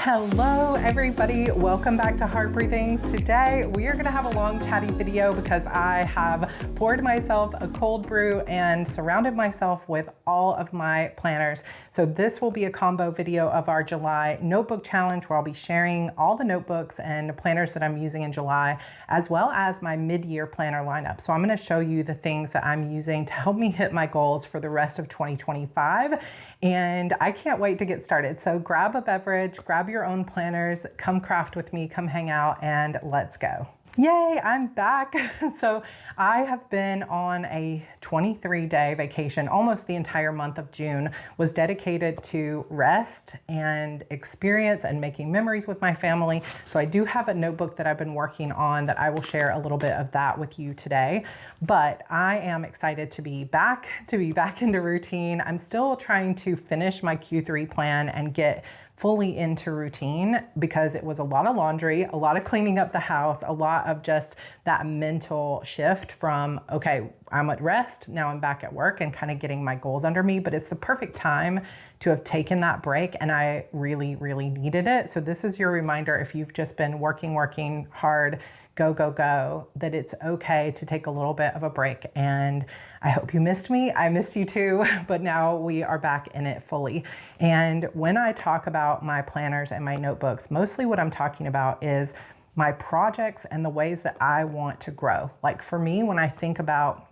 Hello everybody, welcome back to Heart Breathings. Today we are going to have a long chatty video because I have poured myself a cold brew and surrounded myself with all of my planners. So this will be a combo video of our July notebook challenge where I'll be sharing all the notebooks and planners that I'm using in July, as well as my mid-year planner lineup. So I'm going to show you the things that I'm using to help me hit my goals for the rest of 2025. And I can't wait to get started. So grab a beverage, grab your own planners, come craft with me, come hang out, and let's go. Yay, I'm back. So I have been on a 23-day vacation. Almost the entire month of June was dedicated to rest and experience and making memories with my family. So I do have a notebook that I've been working on that I will share a little bit of that with you today. But I am excited to be back into routine. I'm still trying to finish my Q3 plan and get fully into routine because it was a lot of laundry, a lot of cleaning up the house, a lot of just that mental shift from, okay, I'm at rest, now I'm back at work and kind of getting my goals under me. But it's the perfect time to have taken that break and I really, really needed it. So this is your reminder if you've just been working hard, go, that it's okay to take a little bit of a break. And I hope you missed me. I missed you too, but now we are back in it fully. And when I talk about my planners and my notebooks, mostly what I'm talking about is my projects and the ways that I want to grow. Like for me, when I think about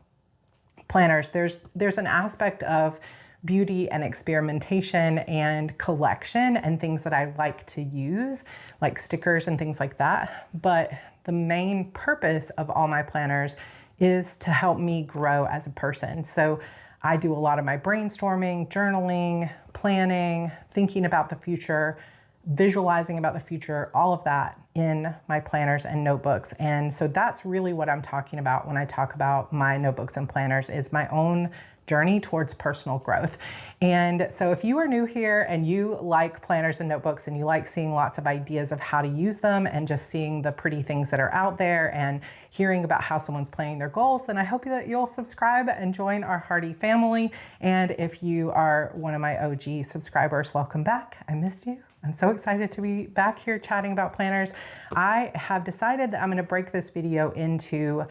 planners, there's an aspect of beauty and experimentation and collection and things that I like to use, like stickers and things like that. But the main purpose of all my planners is to help me grow as a person. So I do a lot of my brainstorming, journaling, planning, thinking about the future, visualizing about the future, all of that in my planners and notebooks. And so that's really what I'm talking about when I talk about my notebooks and planners, is my own journey towards personal growth. And so if you are new here and you like planners and notebooks and you like seeing lots of ideas of how to use them and just seeing the pretty things that are out there and hearing about how someone's planning their goals, then I hope that you'll subscribe and join our hearty family. And if you are one of my OG subscribers, welcome back. I missed you. I'm so excited to be back here chatting about planners. I have decided that I'm going to break this video into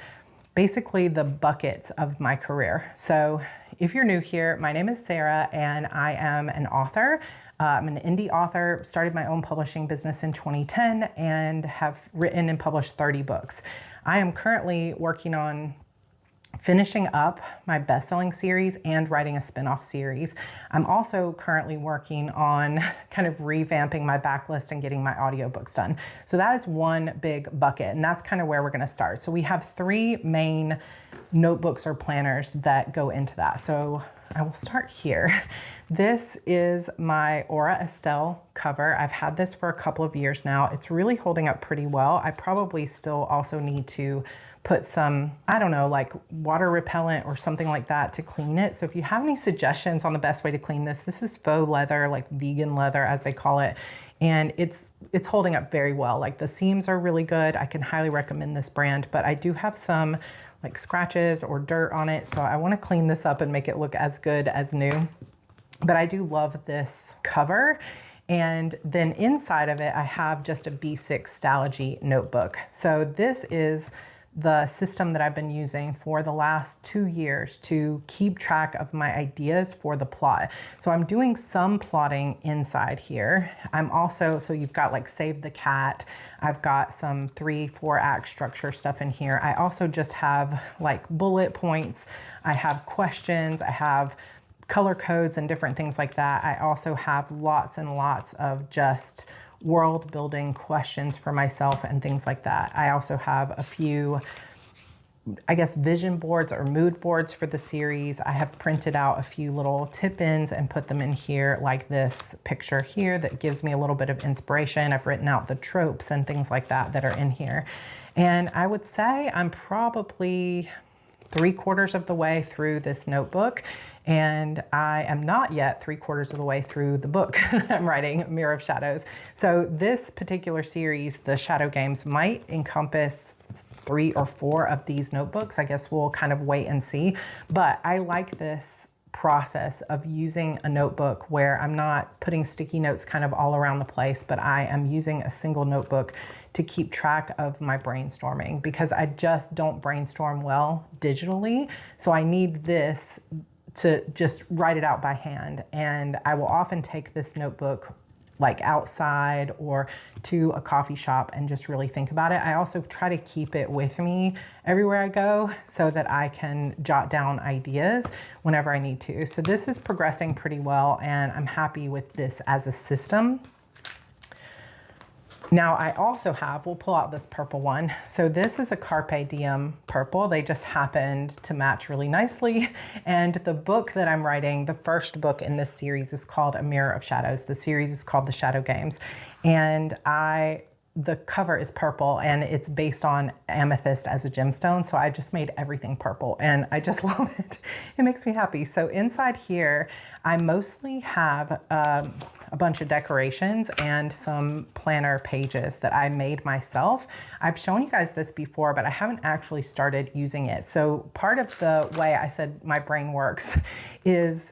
basically the buckets of my career. So if you're new here, my name is Sarah and I am an author. I'm an indie author, started my own publishing business in 2010 and have written and published 30 books. I am currently working on finishing up my best-selling series and writing a spin-off series. I'm also currently working on kind of revamping my backlist and getting my audiobooks done. So that is one big bucket, and that's kind of where we're going to start. So we have three main notebooks or planners that go into that. So I will start here. This is my Aura Estelle cover. I've had this for a couple of years now. It's really holding up pretty well. I probably still also need to put some, I don't know, like water repellent or something like that to clean it. So if you have any suggestions on the best way to clean this, this is faux leather, like vegan leather as they call it. And it's holding up very well. Like the seams are really good. I can highly recommend this brand, but I do have some like scratches or dirt on it. So I want to clean this up and make it look as good as new. But I do love this cover. And then inside of it, I have just a B6 Stalogy notebook. So this is the system that I've been using for the last 2 years to keep track of my ideas for the plot. So I'm doing some plotting inside here. I'm also, so you've got like Save the Cat. I've got some 3-4 act structure stuff in here. I also just have like bullet points. I have questions. I have color codes and different things like that. I also have lots and lots of just world building questions for myself and things like that. I also have a few, I guess, vision boards or mood boards for the series. I have printed out a few little tip-ins and put them in here, like this picture here that gives me a little bit of inspiration. I've written out the tropes and things like that that are in here. And I would say I'm probably 3/4 of the way through this notebook. And I am not yet 3/4 of the way through the book I'm writing, Mirror of Shadows. So this particular series, the Shadow Games, might encompass 3 or 4 of these notebooks. I guess we'll kind of wait and see. But I like this process of using a notebook where I'm not putting sticky notes kind of all around the place, but I am using a single notebook to keep track of my brainstorming, because I just don't brainstorm well digitally. So I need this to just write it out by hand. And I will often take this notebook like outside or to a coffee shop and just really think about it. I also try to keep it with me everywhere I go so that I can jot down ideas whenever I need to. So this is progressing pretty well, and I'm happy with this as a system. Now I also have, we'll pull out this purple one. So this is a Carpe Diem purple. They just happened to match really nicely. And the book that I'm writing, the first book in this series, is called A Mirror of Shadows. The series is called The Shadow Games. And the cover is purple, and it's based on amethyst as a gemstone. So I just made everything purple, and I just love it. It makes me happy. So inside here, I mostly have a bunch of decorations and some planner pages that I made myself. I've shown you guys this before, but I haven't actually started using it. So part of the way I said my brain works is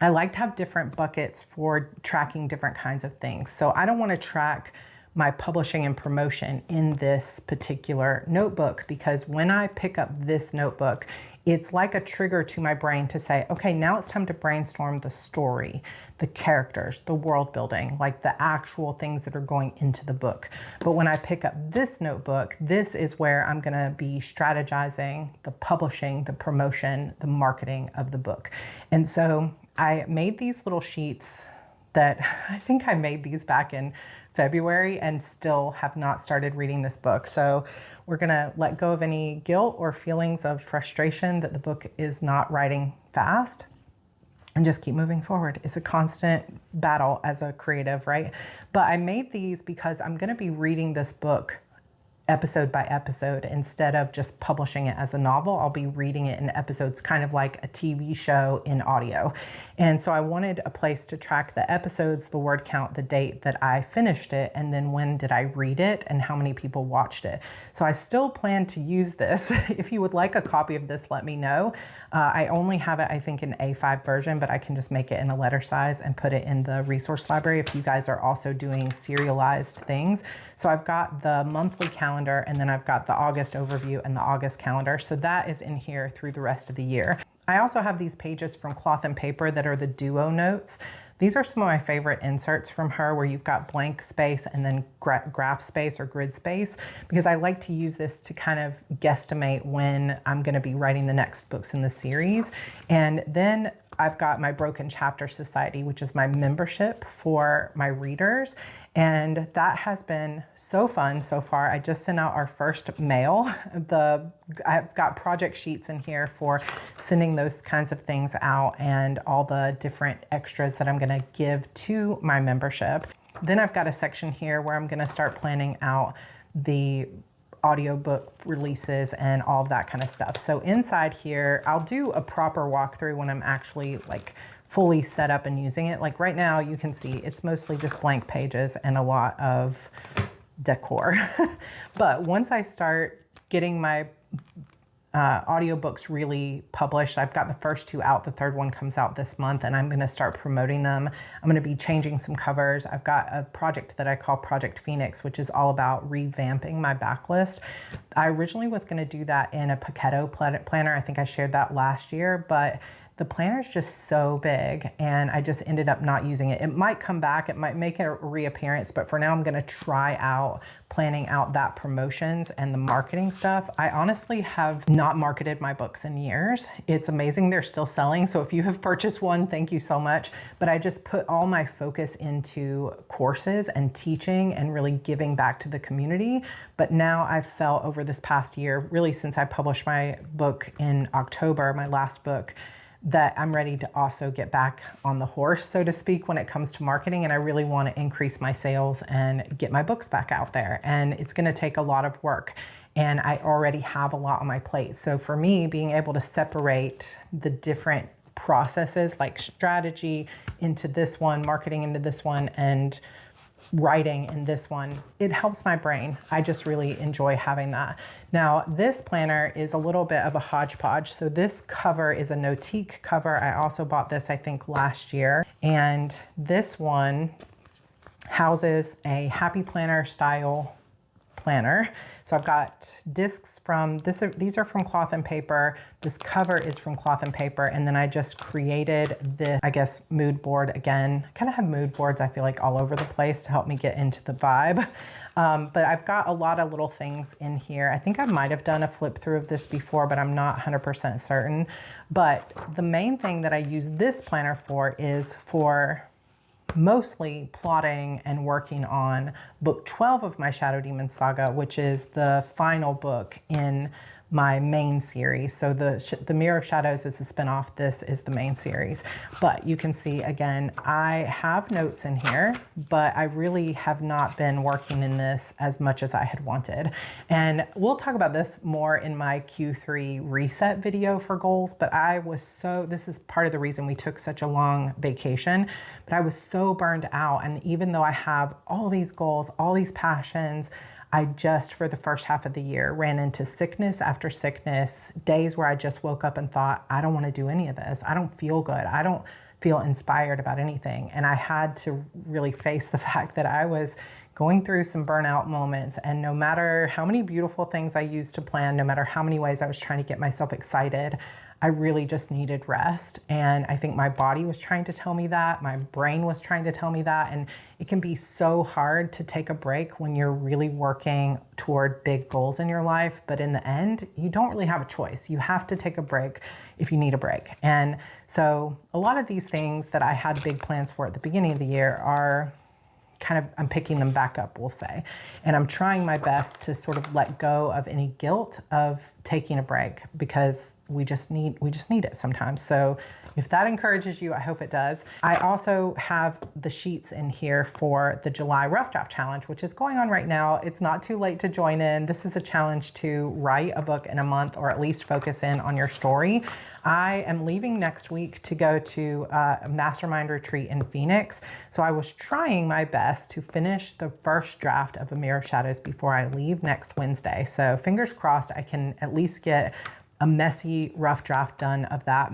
I like to have different buckets for tracking different kinds of things. So I don't want to track my publishing and promotion in this particular notebook, because when I pick up this notebook, it's like a trigger to my brain to say, okay, now it's time to brainstorm the story, the characters, the world building, like the actual things that are going into the book. But when I pick up this notebook, this is where I'm gonna be strategizing the publishing, the promotion, the marketing of the book. And so I made these little sheets that I think I made these back in February and still have not started reading this book. So we're gonna let go of any guilt or feelings of frustration that the book is not writing fast and just keep moving forward. It's a constant battle as a creative, right? But I made these because I'm gonna be reading this book episode by episode instead of just publishing it as a novel. I'll be reading it in episodes, kind of like a TV show in audio. And so I wanted a place to track the episodes, the word count, the date that I finished it, and then when did I read it and how many people watched it. So I still plan to use this. If you would like a copy of this, let me know. I only have it, I think, in A5 version, but I can just make it in a letter size and put it in the resource library if you guys are also doing serialized things. So I've got the monthly calendar, and then I've got the August overview and the August calendar. So that is in here through the rest of the year. I also have these pages from Cloth and Paper that are the duo notes. These are some of my favorite inserts from her, where you've got blank space and then graph space or grid space, because I like to use this to kind of guesstimate when I'm going to be writing the next books in the series. And then I've got my Broken Chapter Society, which is my membership for my readers. And that has been so fun so far. I just sent out our first mail. I've got project sheets in here for sending those kinds of things out and all the different extras that I'm gonna give to my membership. Then I've got a section here where I'm gonna start planning out the audiobook releases and all of that kind of stuff. So inside here, I'll do a proper walkthrough when I'm actually like fully set up and using it. Like right now, you can see it's mostly just blank pages and a lot of decor. But once I start getting my audiobooks really published, I've got the first two out, the third one comes out this month, and I'm gonna start promoting them. I'm gonna be changing some covers. I've got a project that I call Project Phoenix, which is all about revamping my backlist. I originally was gonna do that in a Paketo planner. I think I shared that last year, but the planner is just so big and I just ended up not using it. It might come back, it might make a reappearance, but for now I'm gonna try out planning out that promotions and the marketing stuff. I honestly have not marketed my books in years. It's amazing they're still selling. So if you have purchased one, thank you so much. But I just put all my focus into courses and teaching and really giving back to the community. But now I've felt over this past year, really since I published my book in October, my last book, that I'm ready to also get back on the horse, so to speak, when it comes to marketing. And I really want to increase my sales and get my books back out there. And it's going to take a lot of work. And I already have a lot on my plate. So for me, being able to separate the different processes like strategy into this one, marketing into this one, and writing in this one, it helps my brain. I just really enjoy having that. Now, this planner is a little bit of a hodgepodge. So this cover is a Notiq cover. I also bought this, I think, last year. And this one houses a Happy Planner style planner. So I've got discs from this. These are from cloth and paper. This cover is from cloth and paper. And then I just created this, I guess, mood board again. I kind of have mood boards, I feel like, all over the place to help me get into the vibe. But I've got a lot of little things in here. I think I might have done a flip through of this before, but I'm not 100% certain. But the main thing that I use this planner for is for mostly plotting and working on book 12 of my Shadow Demon saga, which is the final book in my main series. So the Mirror of Shadows is the spinoff. This is the main series. But you can see, again, I have notes in here, but I really have not been working in this as much as I had wanted. And we'll talk about this more in my Q3 reset video for goals, but this is part of the reason we took such a long vacation, but I was so burned out. And even though I have all these goals, all these passions, I just, for the first half of the year, ran into sickness after sickness, days where I just woke up and thought, I don't want to do any of this. I don't feel good. I don't feel inspired about anything. And I had to really face the fact that I was going through some burnout moments. And no matter how many beautiful things I used to plan, no matter how many ways I was trying to get myself excited, I really just needed rest. And I think my body was trying to tell me that, my brain was trying to tell me that. And it can be so hard to take a break when you're really working toward big goals in your life. But in the end, you don't really have a choice. You have to take a break if you need a break. And so a lot of these things that I had big plans for at the beginning of the year are I'm picking them back up, we'll say. And I'm trying my best to sort of let go of any guilt of taking a break, because we just need it sometimes. So if that encourages you, I hope it does. I also have the sheets in here for the July Rough Draft Challenge, which is going on right now. It's not too late to join in. This is a challenge to write a book in a month, or at least focus in on your story. I am leaving next week to go to a mastermind retreat in Phoenix. So I was trying my best to finish the first draft of A Mirror of Shadows before I leave next Wednesday. So fingers crossed I can at least get a messy rough draft done of that.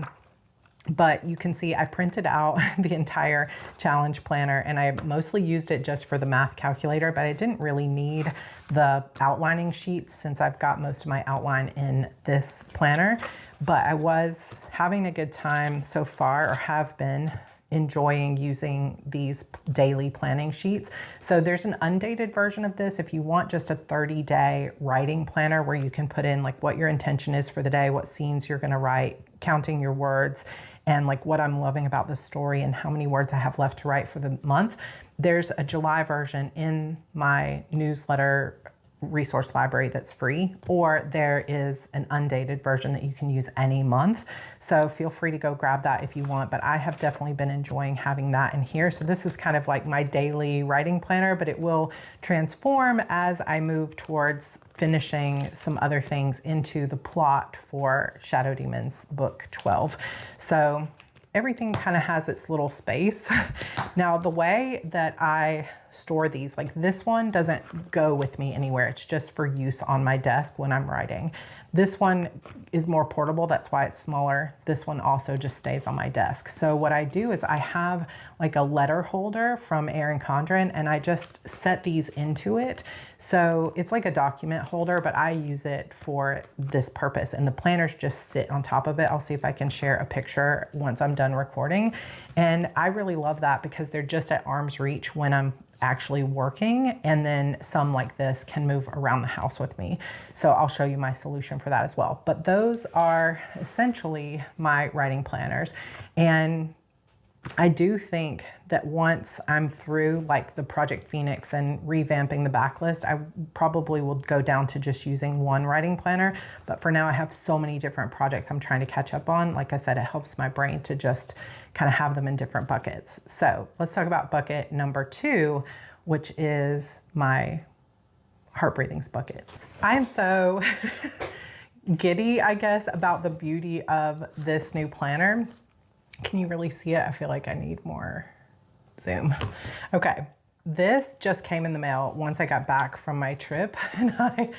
But you can see I printed out the entire challenge planner, and I mostly used it just for the math calculator, but I didn't really need the outlining sheets since I've got most of my outline in this planner. But I was having a good time so far, or have been enjoying using these daily planning sheets. So there's an undated version of this if you want just a 30-day writing planner where you can put in like what your intention is for the day, what scenes you're going to write, counting your words, and like what I'm loving about this story and how many words I have left to write for the month. There's a July version in my newsletter resource library that's free, or there is an undated version that you can use any month. So feel free to go grab that if you want, but I have definitely been enjoying having that in here. So this is kind of like my daily writing planner, but it will transform as I move towards finishing some other things into the plot for Shadow Demons book 12. So everything kind of has its little space. Now, the way that I store these, like this one doesn't go with me anywhere. It's just for use on my desk when I'm writing. This one is more portable, that's why it's smaller. This one also just stays on my desk. So what I do is I have like a letter holder from Erin Condren, and I just set these into it. So it's like a document holder, but I use it for this purpose, and the planners just sit on top of it. I'll see if I can share a picture once I'm done recording. And I really love that because they're just at arm's reach when I'm actually working, and then some like this can move around the house with me. So I'll show you my solution for that as well. But those are essentially my writing planners. And I do think that once I'm through like the Project Phoenix and revamping the backlist, I probably will go down to just using one writing planner. But for now, I have so many different projects I'm trying to catch up on. Like I said, it helps my brain to just kind of have them in different buckets. So let's talk about bucket number 2, which is my heart breathings bucket. I am so giddy, I guess, about the beauty of this new planner. Can you really see it? I feel like I need more zoom. Okay, this just came in the mail once I got back from my trip, and I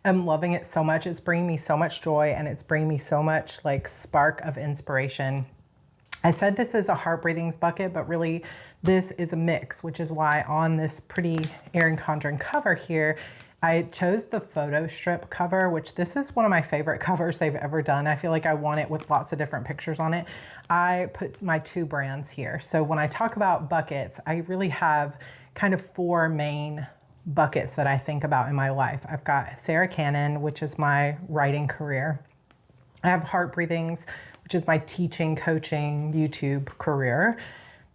am loving it so much. It's bringing me so much joy, and it's bringing me so much like spark of inspiration. I said this is a Heart Breathings bucket, but really this is a mix, which is why on this pretty Erin Condren cover here, I chose the photo strip cover, which this is one of my favorite covers they've ever done. I feel like I want it with lots of different pictures on it. I put my 2 brands here. So when I talk about buckets, I really have kind of 4 main buckets that I think about in my life. I've got Sarra Cannon, which is my writing career. I have Heart Breathings, which is my teaching, coaching, YouTube career.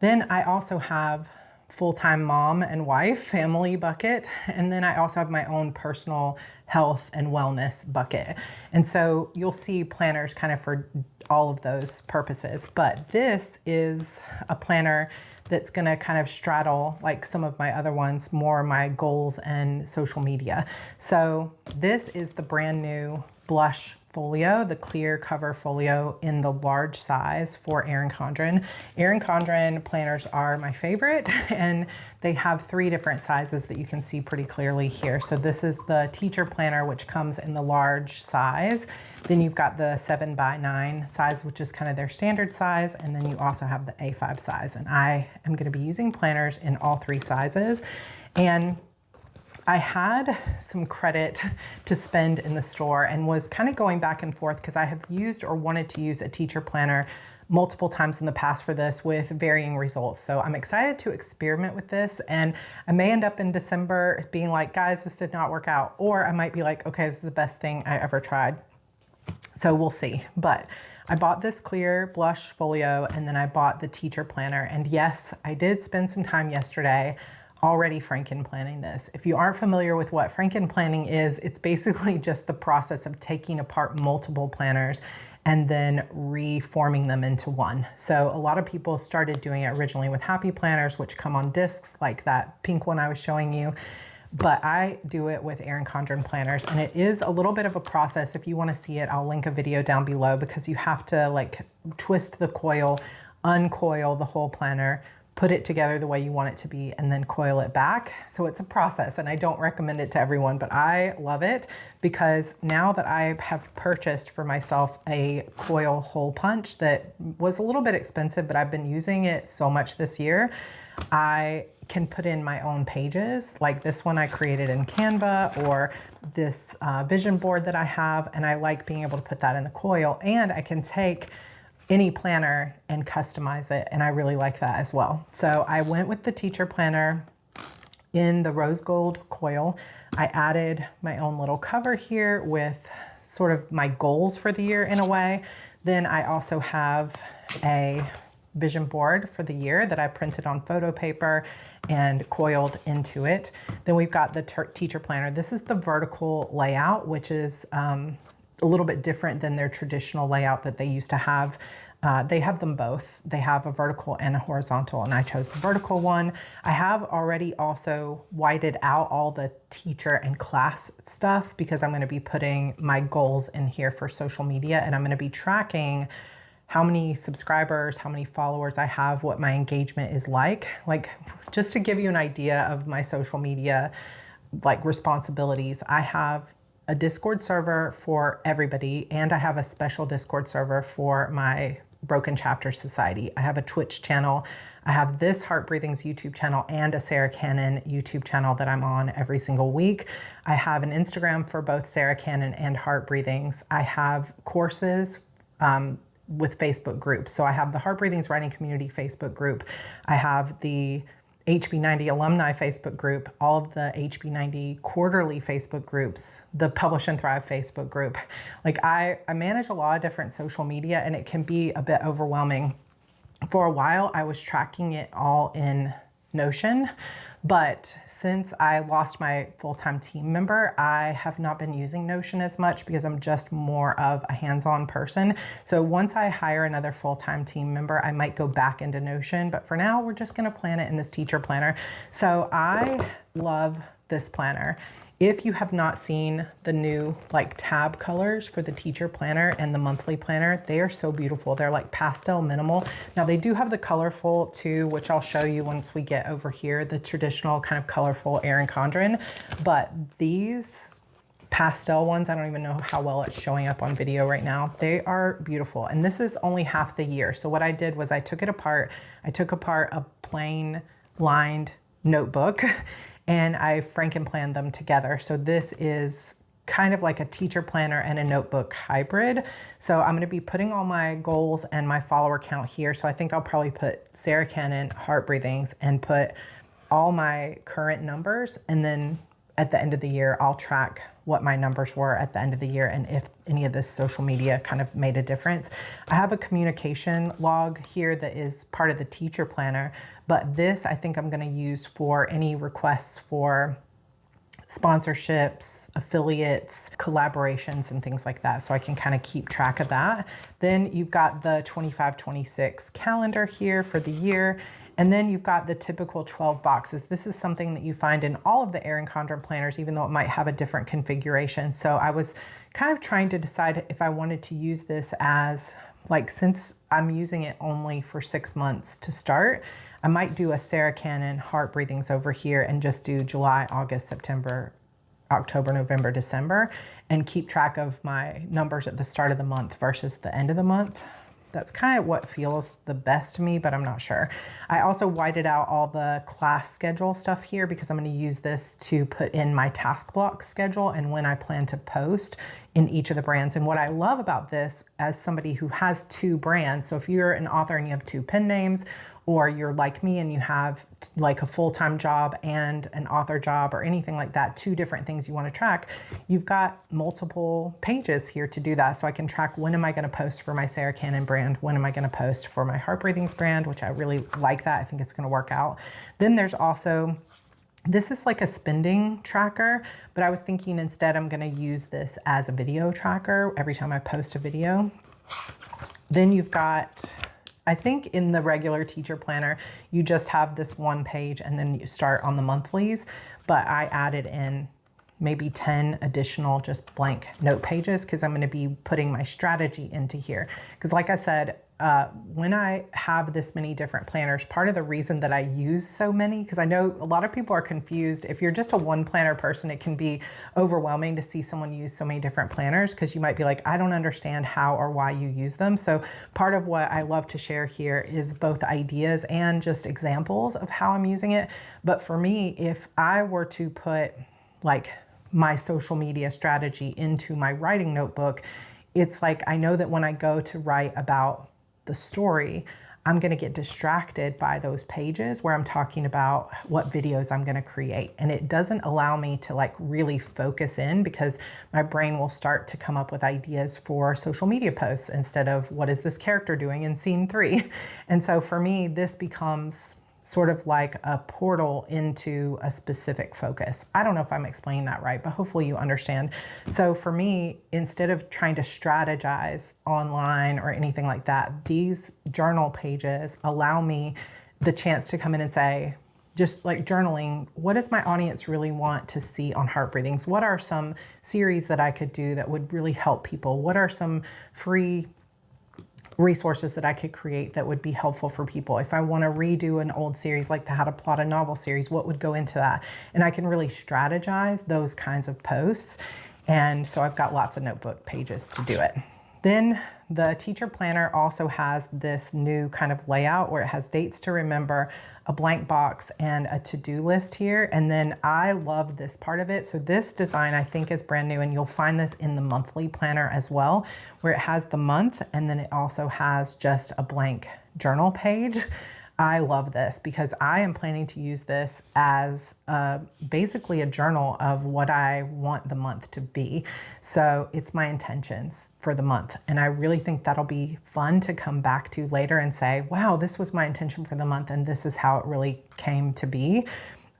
Then I also have full-time mom and wife, family bucket. And then I also have my own personal health and wellness bucket. And so you'll see planners kind of for all of those purposes. But this is a planner that's gonna kind of straddle, like some of my other ones, more my goals and social media. So this is the brand new blush folio, the clear cover folio in the large size for Erin Condren. Erin Condren planners are my favorite, and they have 3 different sizes that you can see pretty clearly here. So this is the teacher planner, which comes in the large size. Then you've got the 7x9 size, which is kind of their standard size. And then you also have the A5 size. And I am going to be using planners in all 3 sizes. And I had some credit to spend in the store and was kind of going back and forth because I have used or wanted to use a teacher planner multiple times in the past for this with varying results. So I'm excited to experiment with this, and I may end up in December being like, guys, this did not work out. Or I might be like, okay, this is the best thing I ever tried. So we'll see. But I bought this clear blush folio, and then I bought the teacher planner. And yes, I did spend some time yesterday already Frankenplanning this. If you aren't familiar with what Frankenplanning is, it's basically just the process of taking apart multiple planners and then reforming them into one. So a lot of people started doing it originally with happy planners, which come on discs like that pink one I was showing you. But I do it with Erin Condren planners, and it is a little bit of a process. If you want to see it, I'll link a video down below, because you have to like twist the coil, uncoil the whole planner, put it together the way you want it to be, and then coil it back. So it's a process, and I don't recommend it to everyone, but I love it because now that I have purchased for myself a coil hole punch that was a little bit expensive, but I've been using it so much this year, I can put in my own pages, like this one I created in Canva, or this vision board that I have, and I like being able to put that in the coil, and I can take any planner and customize it, and I really like that as well. So I went with the teacher planner in the rose gold coil. I added my own little cover here with sort of my goals for the year in a way. Then I also have a vision board for the year that I printed on photo paper and coiled into it. Then we've got the teacher planner. This is the vertical layout, which is a little bit different than their traditional layout that they used to have. They have them both. They have a vertical and a horizontal, and I chose the vertical one. I have already also whited out all the teacher and class stuff because I'm going to be putting my goals in here for social media, and I'm going to be tracking how many subscribers, how many followers I have, what my engagement is like just to give you an idea of my social media like responsibilities. I have a Discord server for everybody, and I have a special Discord server for my Broken Chapter Society. I have a Twitch channel. I have this Heart Breathings YouTube channel and a Sarra Cannon YouTube channel that I'm on every single week. I have an Instagram for both Sarra Cannon and Heart Breathings. I have courses with Facebook groups. So I have the Heart Breathings Writing Community Facebook group. I have the HB90 alumni Facebook group, all of the HB90 quarterly Facebook groups, the Publish and Thrive Facebook group. Like I manage a lot of different social media, and it can be a bit overwhelming. For a while, I was tracking it all in Notion, but since I lost my full-time team member, I have not been using Notion as much because I'm just more of a hands-on person. So once I hire another full-time team member, I might go back into Notion, but for now, we're just gonna plan it in this teacher planner. So I love this planner. If you have not seen the new like tab colors for the teacher planner and the monthly planner, they are so beautiful. They're like pastel minimal. Now they do have the colorful too, which I'll show you once we get over here, the traditional kind of colorful Erin Condren. But these pastel ones, I don't even know how well it's showing up on video right now. They are beautiful. And this is only half the year. So what I did was I took it apart. I took apart a plain lined notebook and I Frankenplanned them together. So this is kind of like a teacher planner and a notebook hybrid. So I'm gonna be putting all my goals and my follower count here. So I think I'll probably put Sarra Cannon, Heart Breathings, and put all my current numbers. And then at the end of the year, I'll track what my numbers were at the end of the year and if any of this social media kind of made a difference. I have a communication log here that is part of the teacher planner, but this I think I'm gonna use for any requests for sponsorships, affiliates, collaborations, and things like that. So I can kind of keep track of that. Then you've got the 25-26 calendar here for the year. And then you've got the typical 12 boxes. This is something that you find in all of the Erin Condren planners, even though it might have a different configuration. So I was kind of trying to decide if I wanted to use this as, like, since I'm using it only for 6 months to start, I might do a Sarra Cannon Heart Breathings over here and just do July, August, September, October, November, December, and keep track of my numbers at the start of the month versus the end of the month. That's kind of what feels the best to me, but I'm not sure. I also whited out all the class schedule stuff here because I'm going to use this to put in my task block schedule and when I plan to post in each of the brands. And what I love about this as somebody who has 2 brands, so if you're an author and you have 2 pen names, or you're like me and you have like a full-time job and an author job or anything like that, 2 different things you want to track, you've got multiple pages here to do that. So I can track when am I going to post for my Sarra Cannon brand, when am I going to post for my Heart Breathings brand, which I really like that. I think it's going to work out. Then there's also, this is like a spending tracker, but I was thinking instead I'm going to use this as a video tracker every time I post a video. Then you've got, I think in the regular teacher planner, you just have this one page and then you start on the monthlies, but I added in maybe 10 additional just blank note pages because I'm going to be putting my strategy into here. Because like I said, when I have this many different planners, part of the reason that I use so many, because I know a lot of people are confused. If you're just a one planner person, it can be overwhelming to see someone use so many different planners because you might be like, I don't understand how or why you use them. So part of what I love to share here is both ideas and just examples of how I'm using it. But for me, if I were to put like my social media strategy into my writing notebook, it's like I know that when I go to write about the story, I'm going to get distracted by those pages where I'm talking about what videos I'm going to create. And it doesn't allow me to like really focus in because my brain will start to come up with ideas for social media posts instead of what is this character doing in scene 3. And so for me, this becomes sort of like a portal into a specific focus. I don't know if I'm explaining that right, but hopefully you understand. So for me, instead of trying to strategize online or anything like that, these journal pages allow me the chance to come in and say, just like journaling, what does my audience really want to see on Heart Breathings? What are some series that I could do that would really help people? What are some free resources that I could create that would be helpful for people? If I want to redo an old series like the How to Plot a Novel series, what would go into that? And I can really strategize those kinds of posts. And so I've got lots of notebook pages to do it. Then the teacher planner also has this new kind of layout where it has dates to remember, a blank box, and a to-do list here. And then I love this part of it. So this design I think is brand new, and you'll find this in the monthly planner as well, where it has the month and then it also has just a blank journal page. I love this because I am planning to use this as basically a journal of what I want the month to be. So it's my intentions for the month. And I really think that'll be fun to come back to later and say, wow, this was my intention for the month and this is how it really came to be.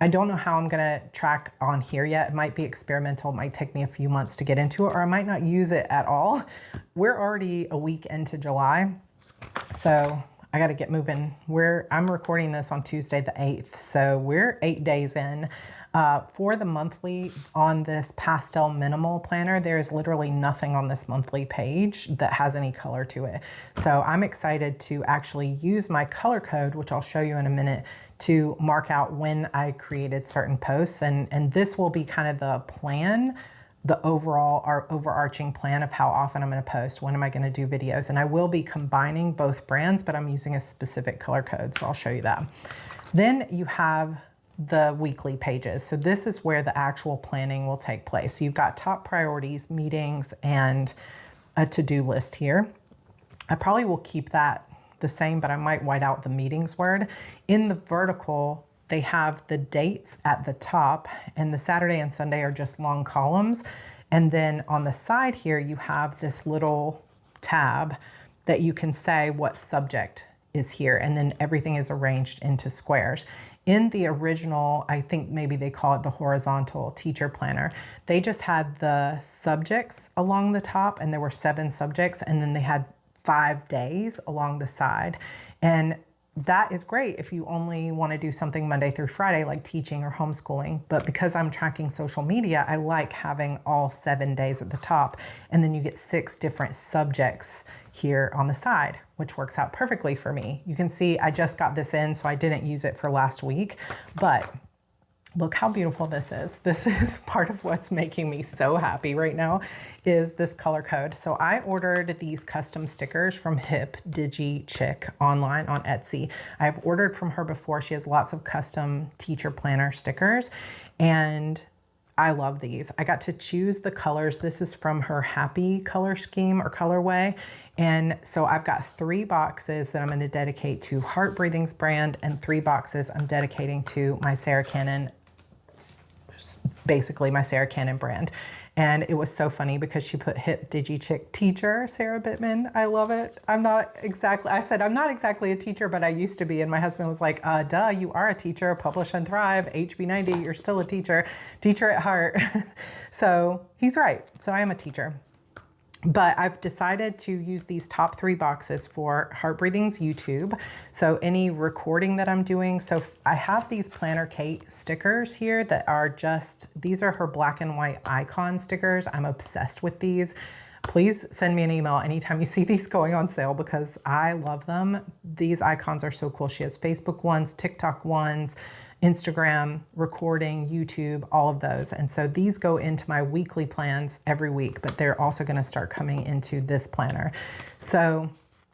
I don't know how I'm gonna track on here yet. It might be experimental. It might take me a few months to get into it, or I might not use it at all. We're already a week into July. So I got to get moving. I'm recording this on Tuesday the 8th, so we're 8 days in. For the monthly on this pastel minimal planner, there is literally nothing on this monthly page that has any color to it. So I'm excited to actually use my color code, which I'll show you in a minute, to mark out when I created certain posts. And this will be kind of the plan, the overall or overarching plan of how often I'm going to post, when am I going to do videos. And I will be combining both brands, but I'm using a specific color code. So I'll show you that. Then you have the weekly pages. So this is where the actual planning will take place. So you've got top priorities, meetings, and a to-do list here. I probably will keep that the same, but I might white out the meetings word. In the vertical, they have the dates at the top, and the Saturday and Sunday are just long columns. And then on the side here, you have this little tab that you can say what subject is here, and then everything is arranged into squares. In the original, I think maybe they call it the horizontal teacher planner, they just had the subjects along the top, and there were 7 subjects, and then they had 5 days along the side. And that is great if you only want to do something Monday through Friday, like teaching or homeschooling. But because I'm tracking social media, I like having all 7 days at the top. And then you get 6 different subjects here on the side, which works out perfectly for me. You can see I just got this in, so I didn't use it for last week, but look how beautiful this is. This is part of what's making me so happy right now, is this color code. So I ordered these custom stickers from Hip Digi Chick online on Etsy. I've ordered from her before. She has lots of custom teacher planner stickers, and I love these. I got to choose the colors. This is from her Happy color scheme or colorway. And so I've got 3 boxes that I'm going to dedicate to Heart Breathing's brand, and 3 boxes I'm dedicating to my Sarra Cannon, basically my Sarra Cannon brand. And it was so funny because she put Hip Digi Chick teacher, Sarah Bittman. I love it. I said, I'm not exactly a teacher, but I used to be. And my husband was like, duh, you are a teacher, publish and thrive, HB90, you're still a teacher at heart. So he's right. So I am a teacher. But I've decided to use these top 3 boxes for Heart Breathing's YouTube. So any recording that I'm doing. So I have these Planner Kate stickers here that are these are her black and white icon stickers. I'm obsessed with these. Please send me an email anytime you see these going on sale because I love them. These icons are so cool. She has Facebook ones, TikTok ones, Instagram, recording, YouTube, all of those. And so these go into my weekly plans every week, but they're also going to start coming into this planner. So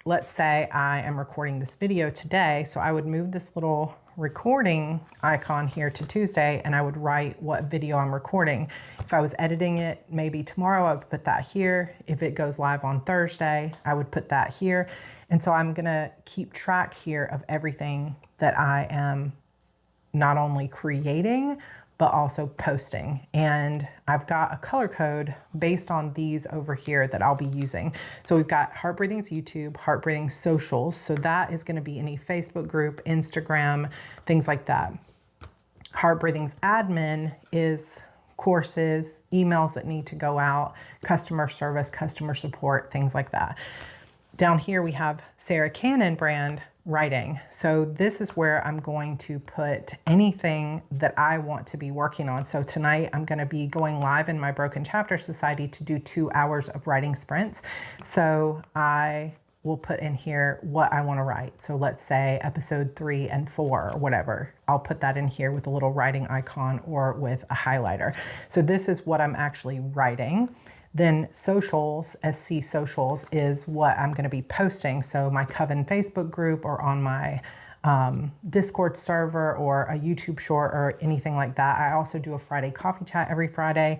let's say I am recording this video today. So I would move this little recording icon here to Tuesday, and I would write what video I'm recording. If I was editing it, maybe tomorrow, I would put that here. If it goes live on Thursday, I would put that here. And so I'm going to keep track here of everything that I am not only creating, but also posting. And I've got a color code based on these over here that I'll be using. So we've got Heart Breathing's YouTube, Heart Breathing socials. So that is going to be any Facebook group, Instagram, things like that. Heart Breathing's admin is courses, emails that need to go out, customer service, customer support, things like that. Down here we have Sarra Cannon brand writing. So this is where I'm going to put anything that I want to be working on. So tonight I'm going to be going live in my Broken Chapter Society to do 2 hours of writing sprints. So I will put in here what I want to write. So let's say episode 3 and 4 or whatever. I'll put that in here with a little writing icon or with a highlighter. So this is what I'm actually writing. Then socials, SC socials, is what I'm going to be posting. So my Coven Facebook group or on my Discord server or a YouTube short or anything like that. I also do a Friday coffee chat every Friday.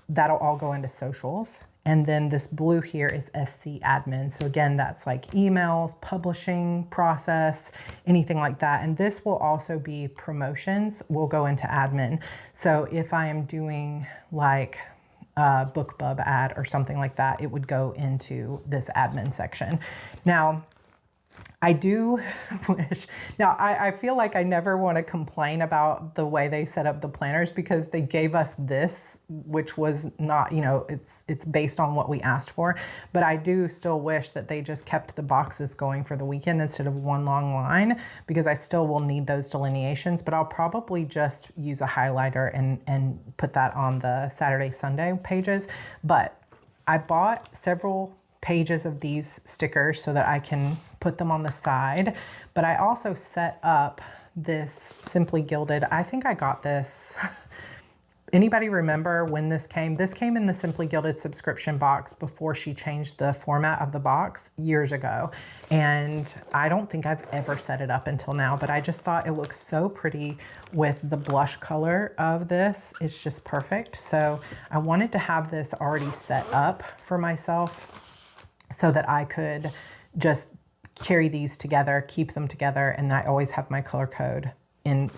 That'll all go into socials. And then this blue here is SC admin. So again, that's like emails, publishing process, anything like that. And this will also be promotions will go into admin. So if I am doing like BookBub ad or something like that, it would go into this admin section. Now, I do wish. Now, I feel like I never want to complain about the way they set up the planners because they gave us this, which was not, you know, it's based on what we asked for. But I do still wish that they just kept the boxes going for the weekend instead of one long line, because I still will need those delineations. But I'll probably just use a highlighter and put that on the Saturday, Sunday pages. But I bought several pages of these stickers so that I can put them on the side. But I also set up this Simply Gilded. I think I got this. Anybody remember when this came? This came in the Simply Gilded subscription box before she changed the format of the box years ago. And I don't think I've ever set it up until now, but I just thought it looks so pretty with the blush color of this. It's just perfect. So I wanted to have this already set up for myself so that I could just carry these together, keep them together, and I always have my color code in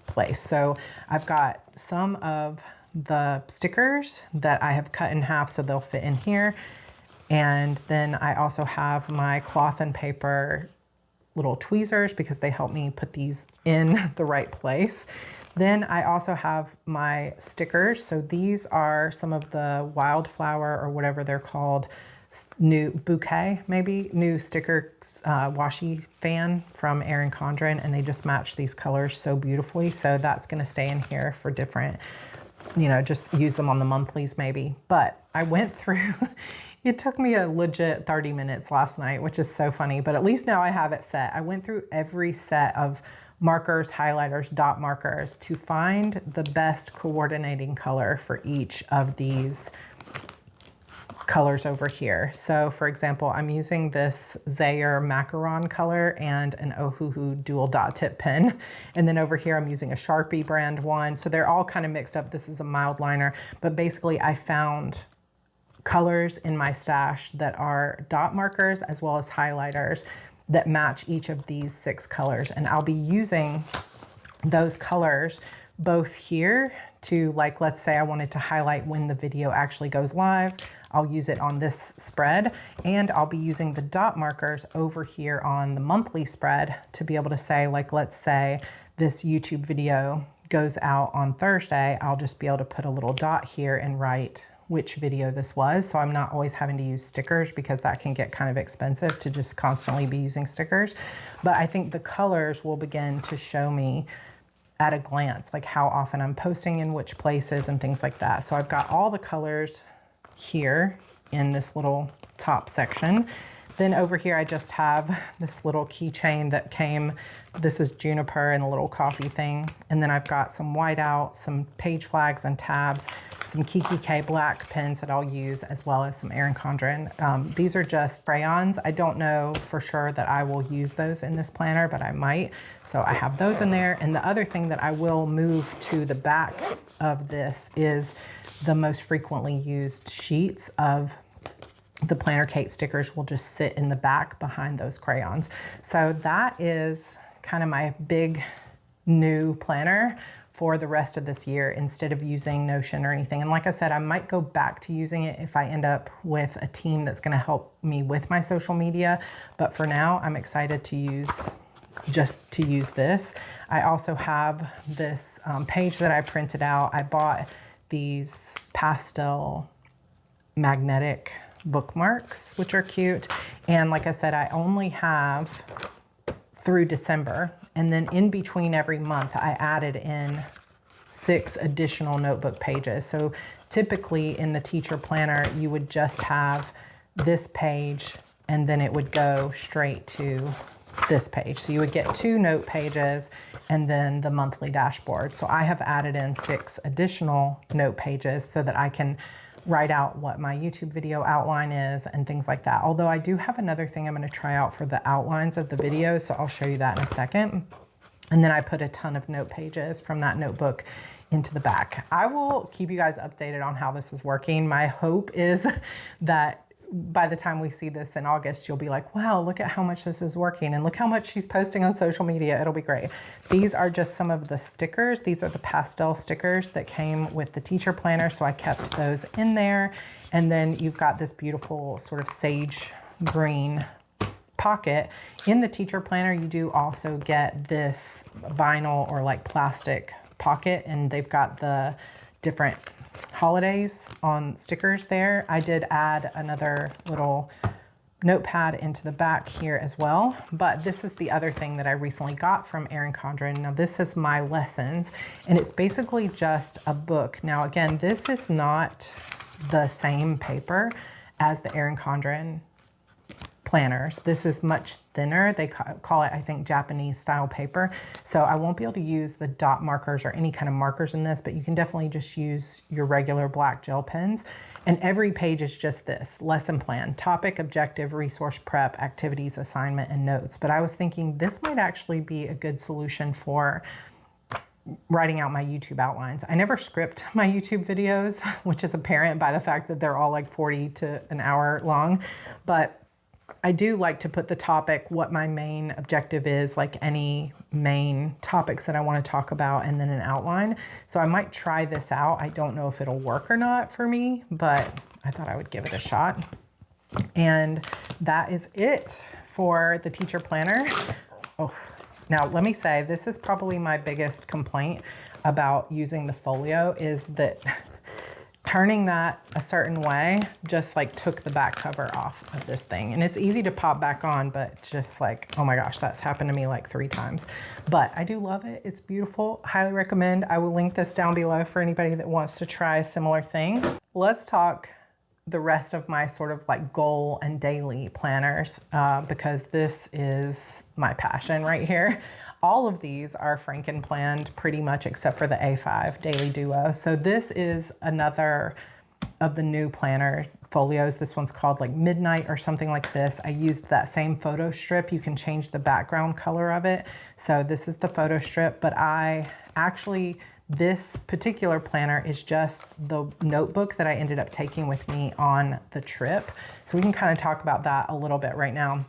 place. So I've got some of the stickers that I have cut in half so they'll fit in here. And then I also have my cloth and paper little tweezers because they help me put these in the right place. Then I also have my stickers. So these are some of the wildflower or whatever they're called, new bouquet, maybe new sticker washi fan from Erin Condren, and they just match these colors so beautifully. So that's going to stay in here for different, you know, just use them on the monthlies maybe. But I went through, it took me a legit 30 minutes last night, which is so funny, but at least now I have it set. I went through every set of markers, highlighters, dot markers to find the best coordinating color for each of these colors over here. So for example, I'm using this Zaire macaron color and an Ohuhu dual dot tip pen. And then over here, I'm using a Sharpie brand one. So they're all kind of mixed up. This is a mild liner, but basically I found colors in my stash that are dot markers as well as highlighters that match each of these 6 colors. And I'll be using those colors both here to, like, let's say I wanted to highlight when the video actually goes live. I'll use it on this spread, and I'll be using the dot markers over here on the monthly spread to be able to say, like, let's say this YouTube video goes out on Thursday, I'll just be able to put a little dot here and write which video this was. So I'm not always having to use stickers because that can get kind of expensive to just constantly be using stickers. But I think the colors will begin to show me at a glance, like how often I'm posting in which places and things like that. So I've got all the colors here in this little top section. Then over here, I just have this little keychain that came, this is juniper and a little coffee thing. And then I've got some whiteout, some page flags and tabs, some Kiki K black pens that I'll use, as well as some Erin Condren. These are just crayons. I don't know for sure that I will use those in this planner, but I might. So I have those in there. And the other thing that I will move to the back of this is the most frequently used sheets of the Planner Kate stickers will just sit in the back behind those crayons. So that is kind of my big new planner for the rest of this year instead of using Notion or anything. And like I said, I might go back to using it if I end up with a team that's going to help me with my social media. But for now, I'm excited to use this. I also have this page that I printed out. I bought these pastel magnetic bookmarks, which are cute. And like I said, I only have through December. And then in between every month, I added in 6 additional notebook pages. So typically in the teacher planner, you would just have this page and then it would go straight to this page. So you would get 2 note pages and then the monthly dashboard. So I have added in 6 additional note pages so that I can write out what my YouTube video outline is and things like that. Although I do have another thing I'm going to try out for the outlines of the videos, so I'll show you that in a second. And then I put a ton of note pages from that notebook into the back. I will keep you guys updated on how this is working. My hope is that by the time we see this in August, you'll be like, wow, look at how much this is working and look how much she's posting on social media. It'll be great. These are just some of the stickers. These are the pastel stickers that came with the teacher planner. So I kept those in there. And then you've got this beautiful sort of sage green pocket. In the teacher planner, you do also get this vinyl or like plastic pocket, and they've got the different holidays on stickers there. I did add another little notepad into the back here as well, but this is the other thing that I recently got from Erin Condren. Now this is my lessons, and it's basically just a book. Now again, this is not the same paper as the Erin Condren planners. This is much thinner. They call it, I think, Japanese style paper. So I won't be able to use the dot markers or any kind of markers in this, but you can definitely just use your regular black gel pens. And every page is just this: lesson plan, topic, objective, resource prep, activities, assignment, and notes. But I was thinking this might actually be a good solution for writing out my YouTube outlines. I never script my YouTube videos, which is apparent by the fact that they're all like 40 to an hour long. But I do like to put the topic, what my main objective is, like any main topics that I want to talk about, and then an outline. So I might try this out. I don't know if it'll work or not for me, but I thought I would give it a shot. And that is it for the teacher planner. Oh, now let me say, this is probably my biggest complaint about using the Folio, is that turning that a certain way just like took the back cover off of this thing. And it's easy to pop back on, but just like, oh my gosh, that's happened to me like 3 times. But I do love it. It's beautiful. Highly recommend. I will link this down below for anybody that wants to try a similar thing. Let's talk the rest of my sort of like goal and daily planners, because this is my passion right here. All of these are Frankenplanned pretty much except for the A5 Daily Duo. So this is another of the new planner folios. This one's called like Midnight or something like this. I used that same photo strip. You can change the background color of it. So this is the photo strip, but this particular planner is just the notebook that I ended up taking with me on the trip. So we can kind of talk about that a little bit right now.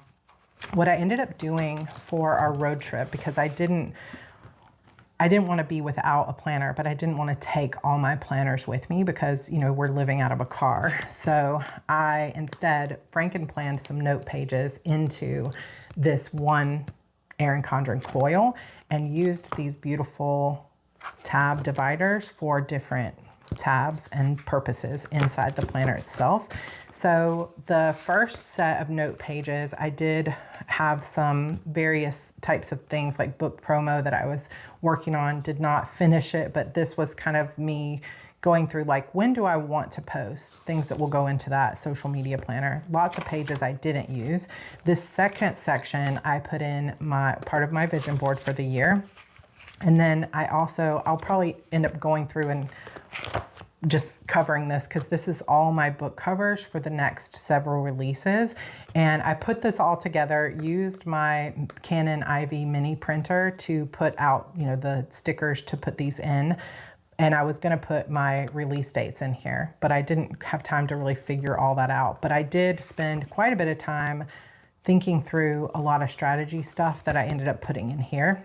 What I ended up doing for our road trip, because I didn't want to be without a planner, but I didn't want to take all my planners with me because, you know, we're living out of a car. So I instead Frankenplanned some note pages into this one Erin Condren coil and used these beautiful tab dividers for different tabs and purposes inside the planner itself. So the first set of note pages, I did have some various types of things like book promo that I was working on, did not finish it, but this was kind of me going through like, when do I want to post things that will go into that social media planner. Lots of pages I didn't use. This second section, I put in part of my vision board for the year. And then I'll probably end up going through and just covering this because this is all my book covers for the next several releases. And I put this all together, used my Canon IV mini printer to put out, you know, the stickers to put these in. And I was going to put my release dates in here, but I didn't have time to really figure all that out. But I did spend quite a bit of time thinking through a lot of strategy stuff that I ended up putting in here.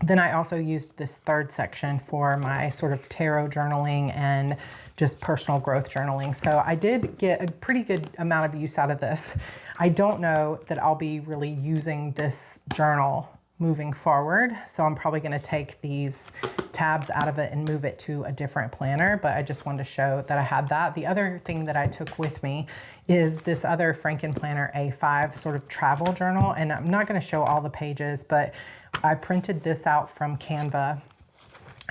Then I also used this third section for my sort of tarot journaling and just personal growth journaling. So I did get a pretty good amount of use out of this. I don't know that I'll be really using this journal moving forward. So I'm probably going to take these tabs out of it and move it to a different planner, but I just wanted to show that I had that. The other thing that I took with me is this other Frankenplanner A5 sort of travel journal. And I'm not going to show all the pages, but I printed this out from Canva.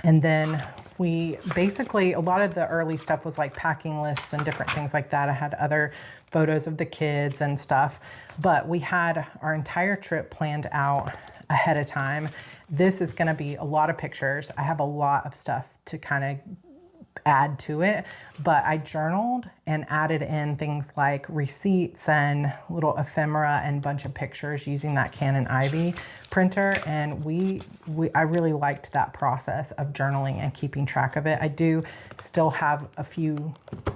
And then we basically, a lot of the early stuff was like packing lists and different things like that. I had other photos of the kids and stuff, but we had our entire trip planned out ahead of time. This is going to be a lot of pictures. I have a lot of stuff to kind of add to it, but I journaled and added in things like receipts and little ephemera and bunch of pictures using that Canon IV printer. And I really liked that process of journaling and keeping track of it. I do still have a few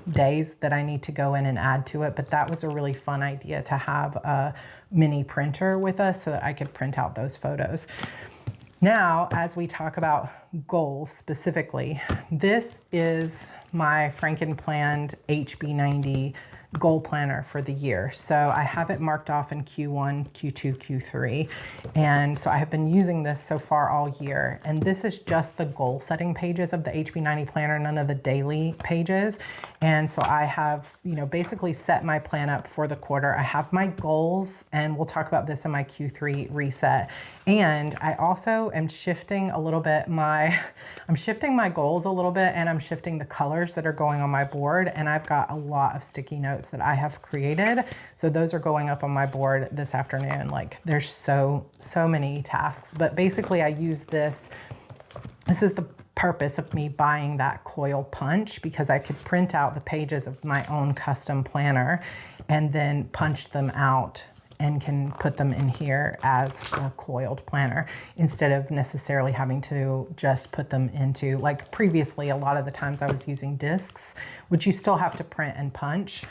days that I need to go in and add to it, but that was a really fun idea to have a mini printer with us so that I could print out those photos. Now, as we talk about goals specifically, this is my Frankenplanned HB90 goal planner for the year. So I have it marked off in Q1, Q2, Q3. And so I have been using this so far all year. And this is just the goal setting pages of the HB90 planner, none of the daily pages. And so I have, you know, basically set my plan up for the quarter. I have my goals, and we'll talk about this in my Q3 reset. And I also am shifting a little bit I'm shifting my goals a little bit, and I'm shifting the colors that are going on my board. And I've got a lot of sticky notes that I have created. So those are going up on my board this afternoon. Like there's so many tasks, but basically I use this. This is the purpose of me buying that coil punch, because I could print out the pages of my own custom planner and then punch them out and can put them in here as a coiled planner instead of necessarily having to just put them into, like previously, a lot of the times I was using discs, which you still have to print and punch.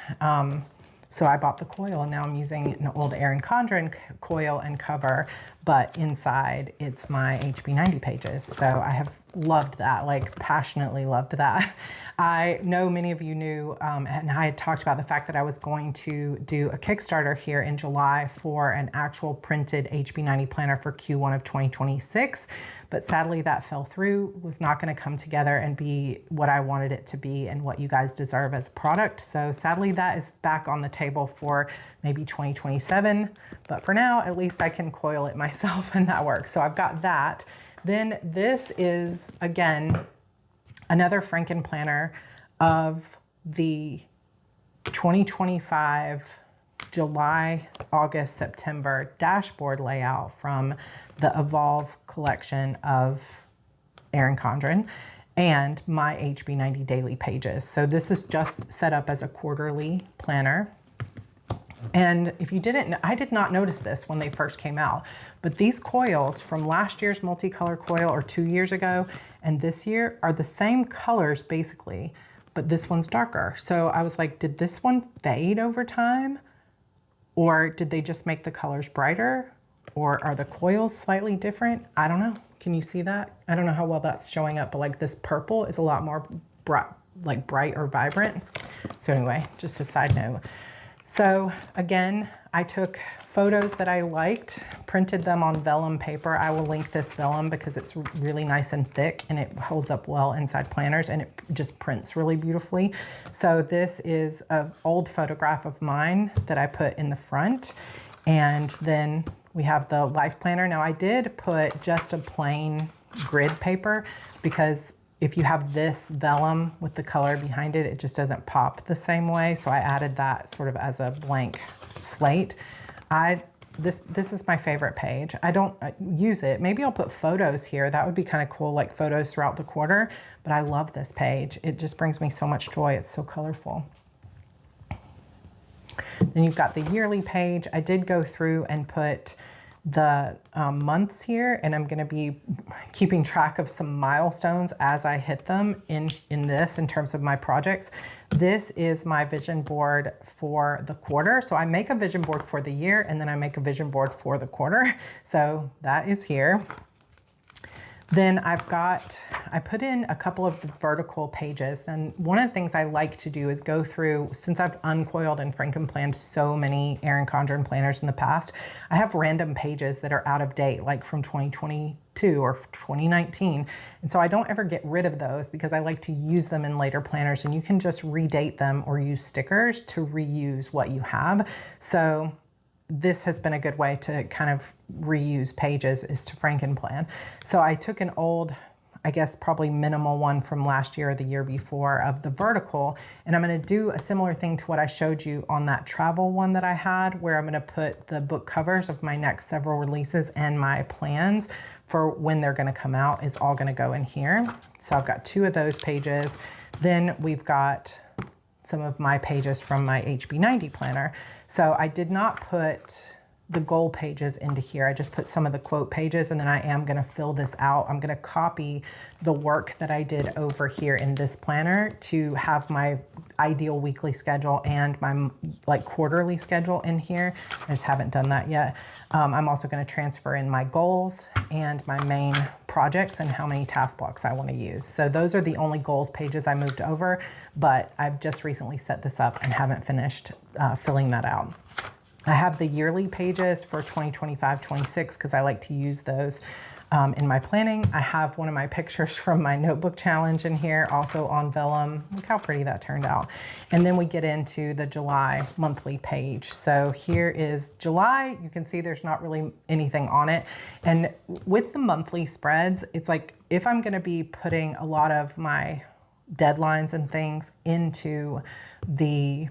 So I bought the coil, and now I'm using an old Erin Condren coil and cover, but inside it's my HB90 pages. So I have loved that, like passionately loved that. I know many of you knew, and I had talked about the fact that I was going to do a Kickstarter here in July for an actual printed HB90 planner for Q1 of 2026. But sadly that fell through, was not going to come together and be what I wanted it to be and what you guys deserve as a product. So sadly that is back on the table for maybe 2027. But for now, at least I can coil it myself, and that works. So I've got that. Then this is, again, another Frankenplanner of the 2025 July, August, September dashboard layout from the Evolve collection of Erin Condren and my HB90 daily pages. So this is just set up as a quarterly planner. And if you didn't, I did not notice this when they first came out, but these coils from last year's multicolor coil, or 2 years ago, and this year are the same colors basically, but this one's darker. So I was like, did this one fade over time? Or did they just make the colors brighter? Or are the coils slightly different? I don't know. Can you see that? I don't know how well that's showing up, but like this purple is a lot more bright or vibrant. So anyway, just a side note. So again, I took photos that I liked, printed them on vellum paper. I will link this vellum because it's really nice and thick and it holds up well inside planners, and it just prints really beautifully. So this is an old photograph of mine that I put in the front. And then we have the life planner. Now I did put just a plain grid paper because if you have this vellum with the color behind it, it just doesn't pop the same way. So I added that sort of as a blank slate. This is my favorite page. I don't use it. Maybe I'll put photos here. That would be kind of cool, like photos throughout the quarter. But I love this page. It just brings me so much joy. It's so colorful. Then you've got the yearly page. I did go through and put the months here, and I'm going to be keeping track of some milestones as I hit them in this in terms of my projects. This is my vision board for the quarter. So I make a vision board for the year, and then I make a vision board for the quarter. So that is here. Then I put in a couple of the vertical pages, and one of the things I like to do is go through, since I've uncoiled and Frankenplanned so many Erin Condren planners in the past, I have random pages that are out of date, like from 2022 or 2019. And so I don't ever get rid of those because I like to use them in later planners, and you can just redate them or use stickers to reuse what you have. So this has been a good way to kind of reuse pages, is to Frankenplan. So I took an old, I guess probably minimal one from last year or the year before of the vertical, and I'm going to do a similar thing to what I showed you on that travel one that I had, where I'm going to put the book covers of my next several releases and my plans for when they're going to come out is all going to go in here. So I've got 2 of those pages. Then we've got some of my pages from my HB90 planner. So I did not put the goal pages into here. I just put some of the quote pages, and then I am gonna fill this out. I'm gonna copy the work that I did over here in this planner to have my ideal weekly schedule and my like quarterly schedule in here. I just haven't done that yet. I'm also gonna transfer in my goals and my main projects and how many task blocks I wanna use. So those are the only goals pages I moved over, but I've just recently set this up and haven't finished filling that out. I have the yearly pages for 2025-26 because I like to use those in my planning. I have one of my pictures from my notebook challenge in here, also on vellum. Look how pretty that turned out. And then we get into the July monthly page. So here is July. You can see there's not really anything on it. And with the monthly spreads, it's like if I'm going to be putting a lot of my deadlines and things into the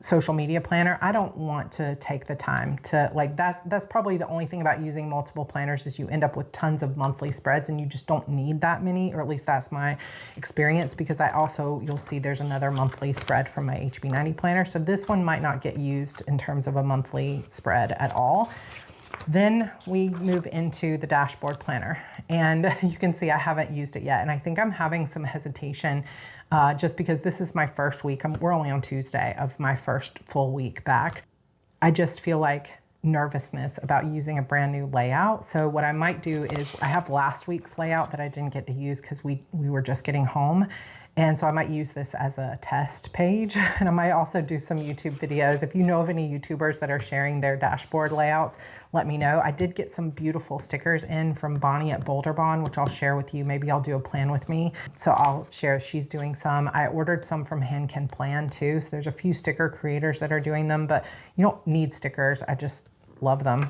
social media planner, I don't want to take the time to like, that's probably the only thing about using multiple planners is you end up with tons of monthly spreads and you just don't need that many, or at least that's my experience, because I also, you'll see there's another monthly spread from my HB90 planner. So this one might not get used in terms of a monthly spread at all. Then we move into the dashboard planner, and you can see I haven't used it yet. And I think I'm having some hesitation just because this is my first week. We're only on Tuesday of my first full week back. I just feel like nervousness about using a brand new layout. So what I might do is I have last week's layout that I didn't get to use because we were just getting home. And so I might use this as a test page, and I might also do some YouTube videos. If you know of any YouTubers that are sharing their dashboard layouts, let me know. I did get some beautiful stickers in from Bonnie at Boulder Bond, which I'll share with you. Maybe I'll do a plan with me. So I'll share, she's doing some. I ordered some from Can Plan too. So there's a few sticker creators that are doing them, but you don't need stickers. I just love them.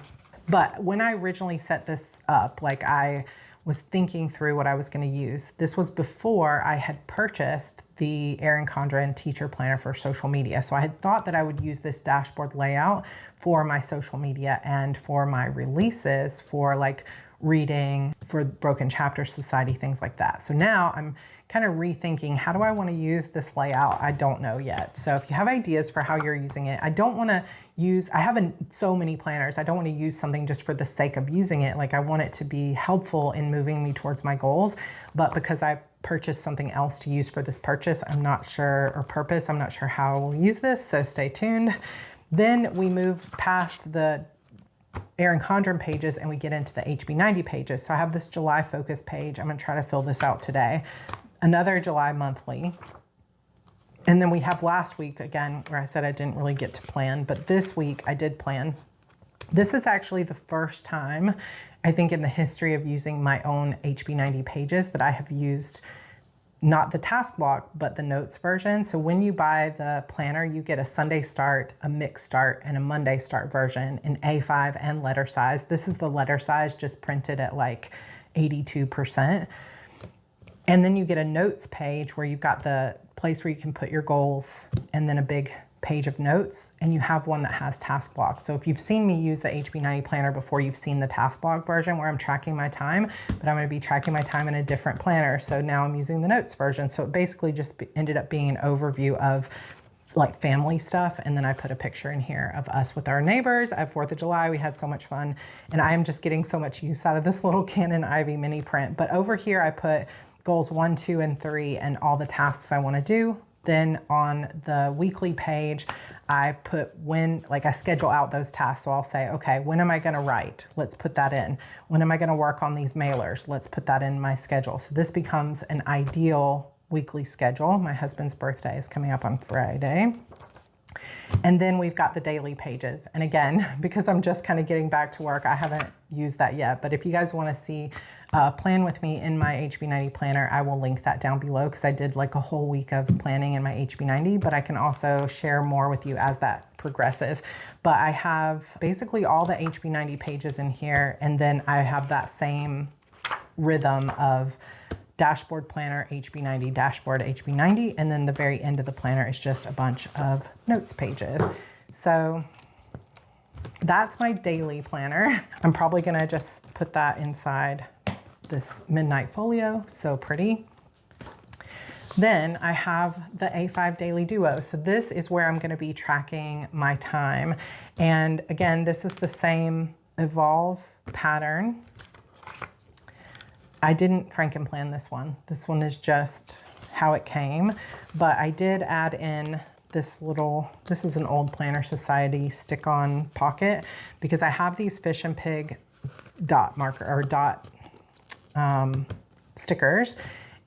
But when I originally set this up, like I was thinking through what I was going to use. This was before I had purchased the Erin Condren teacher planner for social media. So I had thought that I would use this dashboard layout for my social media and for my releases for like reading, for Broken Chapter Society, things like that. So now I'm kind of rethinking, how do I want to use this layout? I don't know yet. So if you have ideas for how you're using it, I don't want to use, I have so many planners. I don't want to use something just for the sake of using it. Like I want it to be helpful in moving me towards my goals, but because I purchased something else to use for this purchase, I'm not sure, or purpose, I'm not sure how I will use this. So stay tuned. Then we move past the Erin Condren pages and we get into the HB90 pages. So I have this July focus page. I'm going to try to fill this out today. Another July monthly. And then we have last week again, where I said I didn't really get to plan, but this week I did plan. This is actually the first time, I think, in the history of using my own HB90 pages that I have used not the task block, but the notes version. So when you buy the planner, you get a Sunday start, a mixed start, and a Monday start version in A5 and letter size. This is the letter size just printed at like 82%. And then you get a notes page where you've got the place where you can put your goals and then a big page of notes, and you have one that has task blocks. So if you've seen me use the HB90 planner before, you've seen the task block version where I'm tracking my time, but I'm going to be tracking my time in a different planner. So now I'm using the notes version. So it basically just ended up being an overview of like family stuff. And then I put a picture in here of us with our neighbors at 4th of July. We had so much fun, and I am just getting so much use out of this little Canon Ivy mini print. But over here I put goals 1, 2, and 3 and all the tasks I want to do. Then on the weekly page, I put when, like I schedule out those tasks. So I'll say, okay, when am I going to write? Let's put that in. When am I going to work on these mailers? Let's put that in my schedule. So this becomes an ideal weekly schedule. My husband's birthday is coming up on Friday. And then we've got the daily pages. And again, because I'm just kind of getting back to work, I haven't used that yet. But if you guys want to see plan with me in my HB90 planner, I will link that down below because I did like a whole week of planning in my HB90, but I can also share more with you as that progresses. But I have basically all the HB90 pages in here, and then I have that same rhythm of dashboard planner, HB90, dashboard, HB90, and then the very end of the planner is just a bunch of notes pages. So that's my daily planner. I'm probably gonna just put that inside this midnight folio, so pretty. Then I have the A5 Daily Duo. So this is where I'm going to be tracking my time. And again, this is the same Evolve pattern. I didn't Frankenplan this one. This one is just how it came, but I did add in this little, this is an old Planner Society stick-on pocket because I have these Fish and Pig dot marker or dot stickers.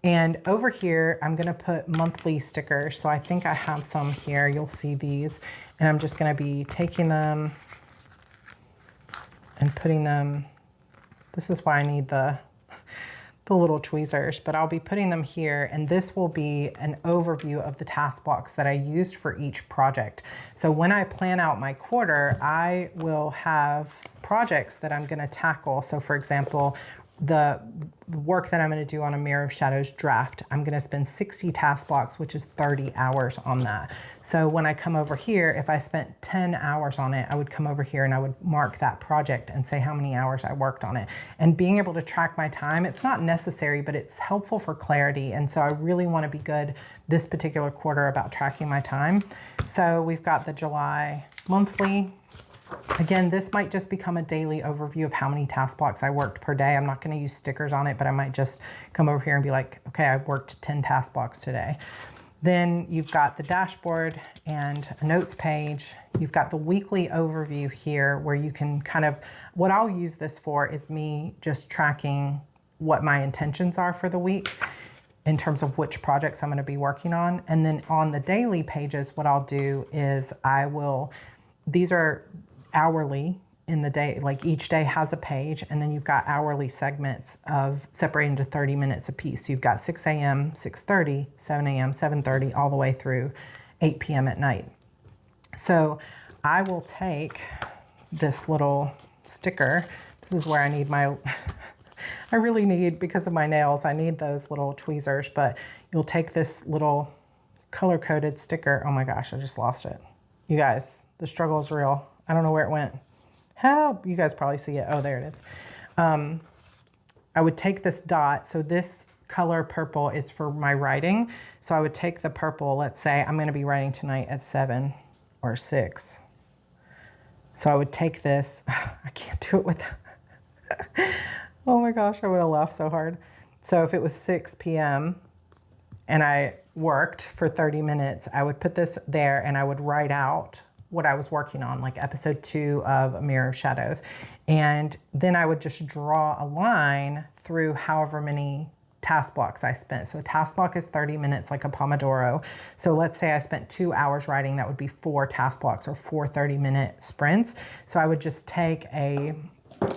And over here, I'm gonna put monthly stickers. So I think I have some here. You'll see these. And I'm just gonna be taking them and putting them, this is why I need the little tweezers, but I'll be putting them here, and this will be an overview of the task blocks that I used for each project. So when I plan out my quarter, I will have projects that I'm gonna tackle. So for example, the work that I'm going to do on a Mirror of Shadows draft, I'm going to spend 60 task blocks, which is 30 hours on that. So when I come over here, if I spent 10 hours on it, I would come over here and I would mark that project and say how many hours I worked on it. And being able to track my time, it's not necessary, but it's helpful for clarity. And so I really want to be good this particular quarter about tracking my time. So we've got the July monthly. Again, this might just become a daily overview of how many task blocks I worked per day. I'm not going to use stickers on it, but I might just come over here and be like, okay, I've worked 10 task blocks today. Then you've got the dashboard and a notes page. You've got the weekly overview here where you can kind of, what I'll use this for is me just tracking what my intentions are for the week in terms of which projects I'm going to be working on. And then on the daily pages, what I'll do is these are hourly in the day, like each day has a page, and then you've got hourly segments of separated into 30 minutes a piece. So you've got 6 a.m., 6:30, 7 a.m., 7:30, all the way through 8 p.m. at night. So I will take this little sticker. This is where I need my, I really need, because of my nails, I need those little tweezers, but you'll take this little color-coded sticker. Oh my gosh, I just lost it. You guys, the struggle is real. I don't know where it went. Help, you guys probably see it. Oh, there it is. I would take this dot. So this color purple is for my writing. So I would take the purple, let's say I'm gonna be writing tonight at 7 or 6. So I would take this, I can't do it with, oh my gosh, I would have laughed so hard. So if it was 6 p.m. and I worked for 30 minutes, I would put this there and I would write out what I was working on, like episode 2 of A Mirror of Shadows. And then I would just draw a line through however many task blocks I spent. So a task block is 30 minutes, like a Pomodoro. So let's say I spent 2 hours writing, that would be 4 task blocks or 4 30-minute sprints. So I would just take a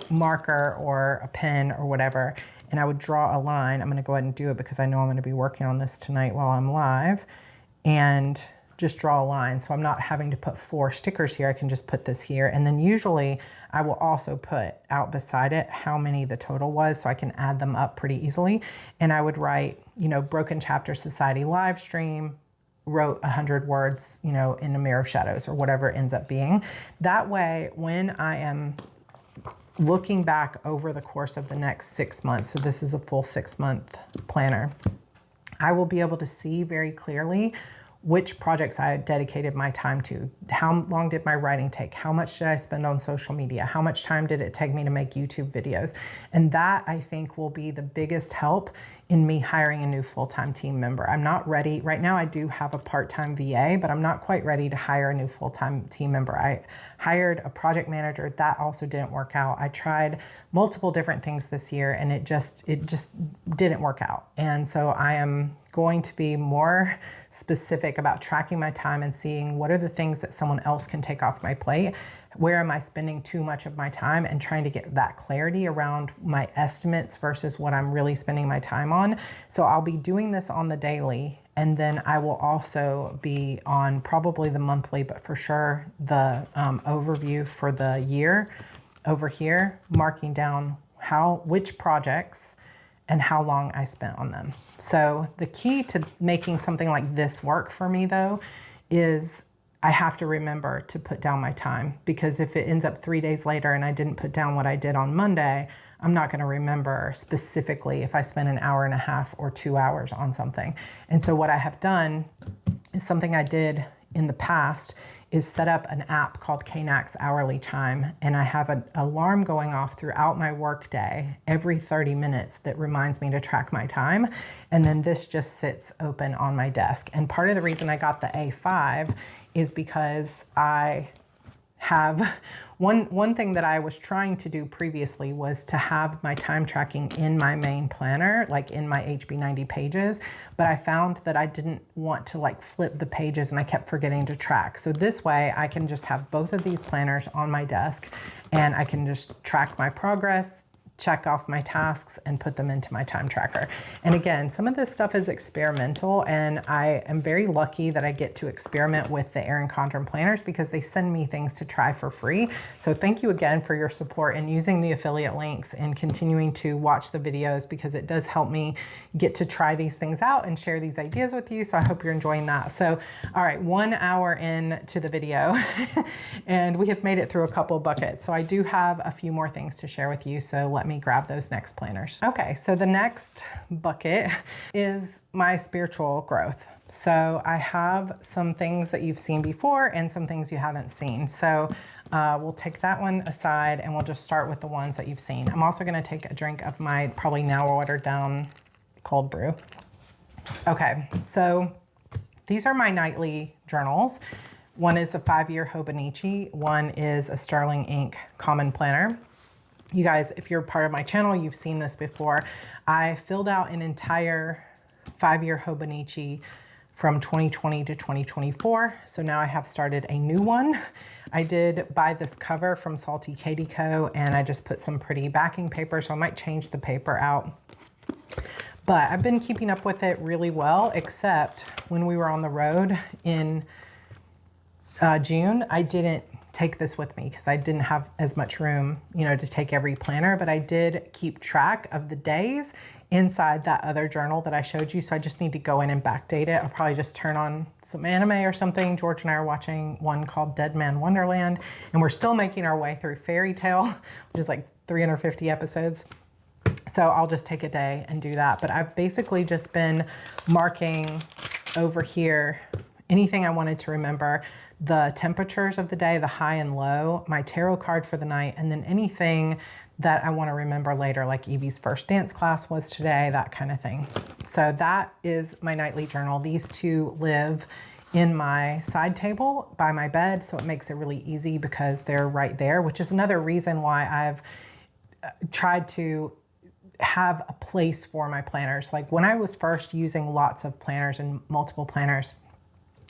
marker or a pen or whatever, and I would draw a line. I'm gonna go ahead and do it because I know I'm gonna be working on this tonight while I'm live, and just draw a line. So I'm not having to put 4 stickers here. I can just put this here. And then usually I will also put out beside it how many the total was, so I can add them up pretty easily. And I would write, you know, Broken Chapter Society live stream, wrote 100 words, you know, in A Mirror of Shadows or whatever it ends up being. That way, when I am looking back over the course of the next 6 months, so this is a full 6-month planner, I will be able to see very clearly which projects I dedicated my time to. How long did my writing take? How much did I spend on social media? How much time did it take me to make YouTube videos? And that, I think, will be the biggest help in me hiring a new full-time team member. I'm not ready. Right now I do have a part-time VA, but I'm not quite ready to hire a new full-time team member. I hired a project manager. That also didn't work out. I tried multiple different things this year and it just didn't work out. And so I am going to be more specific about tracking my time and seeing what are the things that someone else can take off my plate. Where am I spending too much of my time, and trying to get that clarity around my estimates versus what I'm really spending my time on. So I'll be doing this on the daily, and then I will also be on probably the monthly, but for sure the overview for the year over here, marking down which projects and how long I spent on them. So the key to making something like this work for me though is I have to remember to put down my time, because if it ends up 3 days later and I didn't put down what I did on Monday, I'm not going to remember specifically if I spend an hour and a half or 2 hours on something. And so what I have done is something I did in the past is set up an app called KNAC's Hourly Chime, and I have an alarm going off throughout my workday every 30 minutes that reminds me to track my time, and then this just sits open on my desk. And part of the reason I got the A5 is because I have one thing that I was trying to do previously was to have my time tracking in my main planner, like in my HB90 pages, but I found that I didn't want to like flip the pages and I kept forgetting to track. So this way I can just have both of these planners on my desk and I can just track my progress, check off my tasks, and put them into my time tracker. And again, some of this stuff is experimental, and I am very lucky that I get to experiment with the Erin Condren planners because they send me things to try for free. So thank you again for your support and using the affiliate links and continuing to watch the videos, because it does help me get to try these things out and share these ideas with you. So I hope you're enjoying that. So, all right, 1 hour into the video and we have made it through a couple buckets. So I do have a few more things to share with you. So let me grab those next planners. Okay, so the next bucket is my spiritual growth. So I have some things that you've seen before and some things you haven't seen. So we'll take that one aside and we'll just start with the ones that you've seen. I'm also gonna take a drink of my probably now watered down cold brew. Okay, so these are my nightly journals. One is a 5-year Hobonichi, one is a Sterling Ink Common Planner. You guys, if you're part of my channel, you've seen this before. I filled out an entire 5-year Hobonichi from 2020 to 2024. So now I have started a new one. I did buy this cover from Salty Katie Co. and I just put some pretty backing paper, so I might change the paper out. But I've been keeping up with it really well, except when we were on the road in June, I didn't take this with me because I didn't have as much room, you know, to take every planner, but I did keep track of the days inside that other journal that I showed you. So I just need to go in and backdate it. I'll probably just turn on some anime or something. George and I are watching one called Dead Man Wonderland, and we're still making our way through Fairy Tale, which is like 350 episodes. So I'll just take a day and do that. But I've basically just been marking over here anything I wanted to remember, the temperatures of the day, the high and low, my tarot card for the night, and then anything that I want to remember later, like Evie's first dance class was today, that kind of thing. So that is my nightly journal. These two live in my side table by my bed, so it makes it really easy because they're right there, which is another reason why I've tried to have a place for my planners. Like when I was first using lots of planners and multiple planners,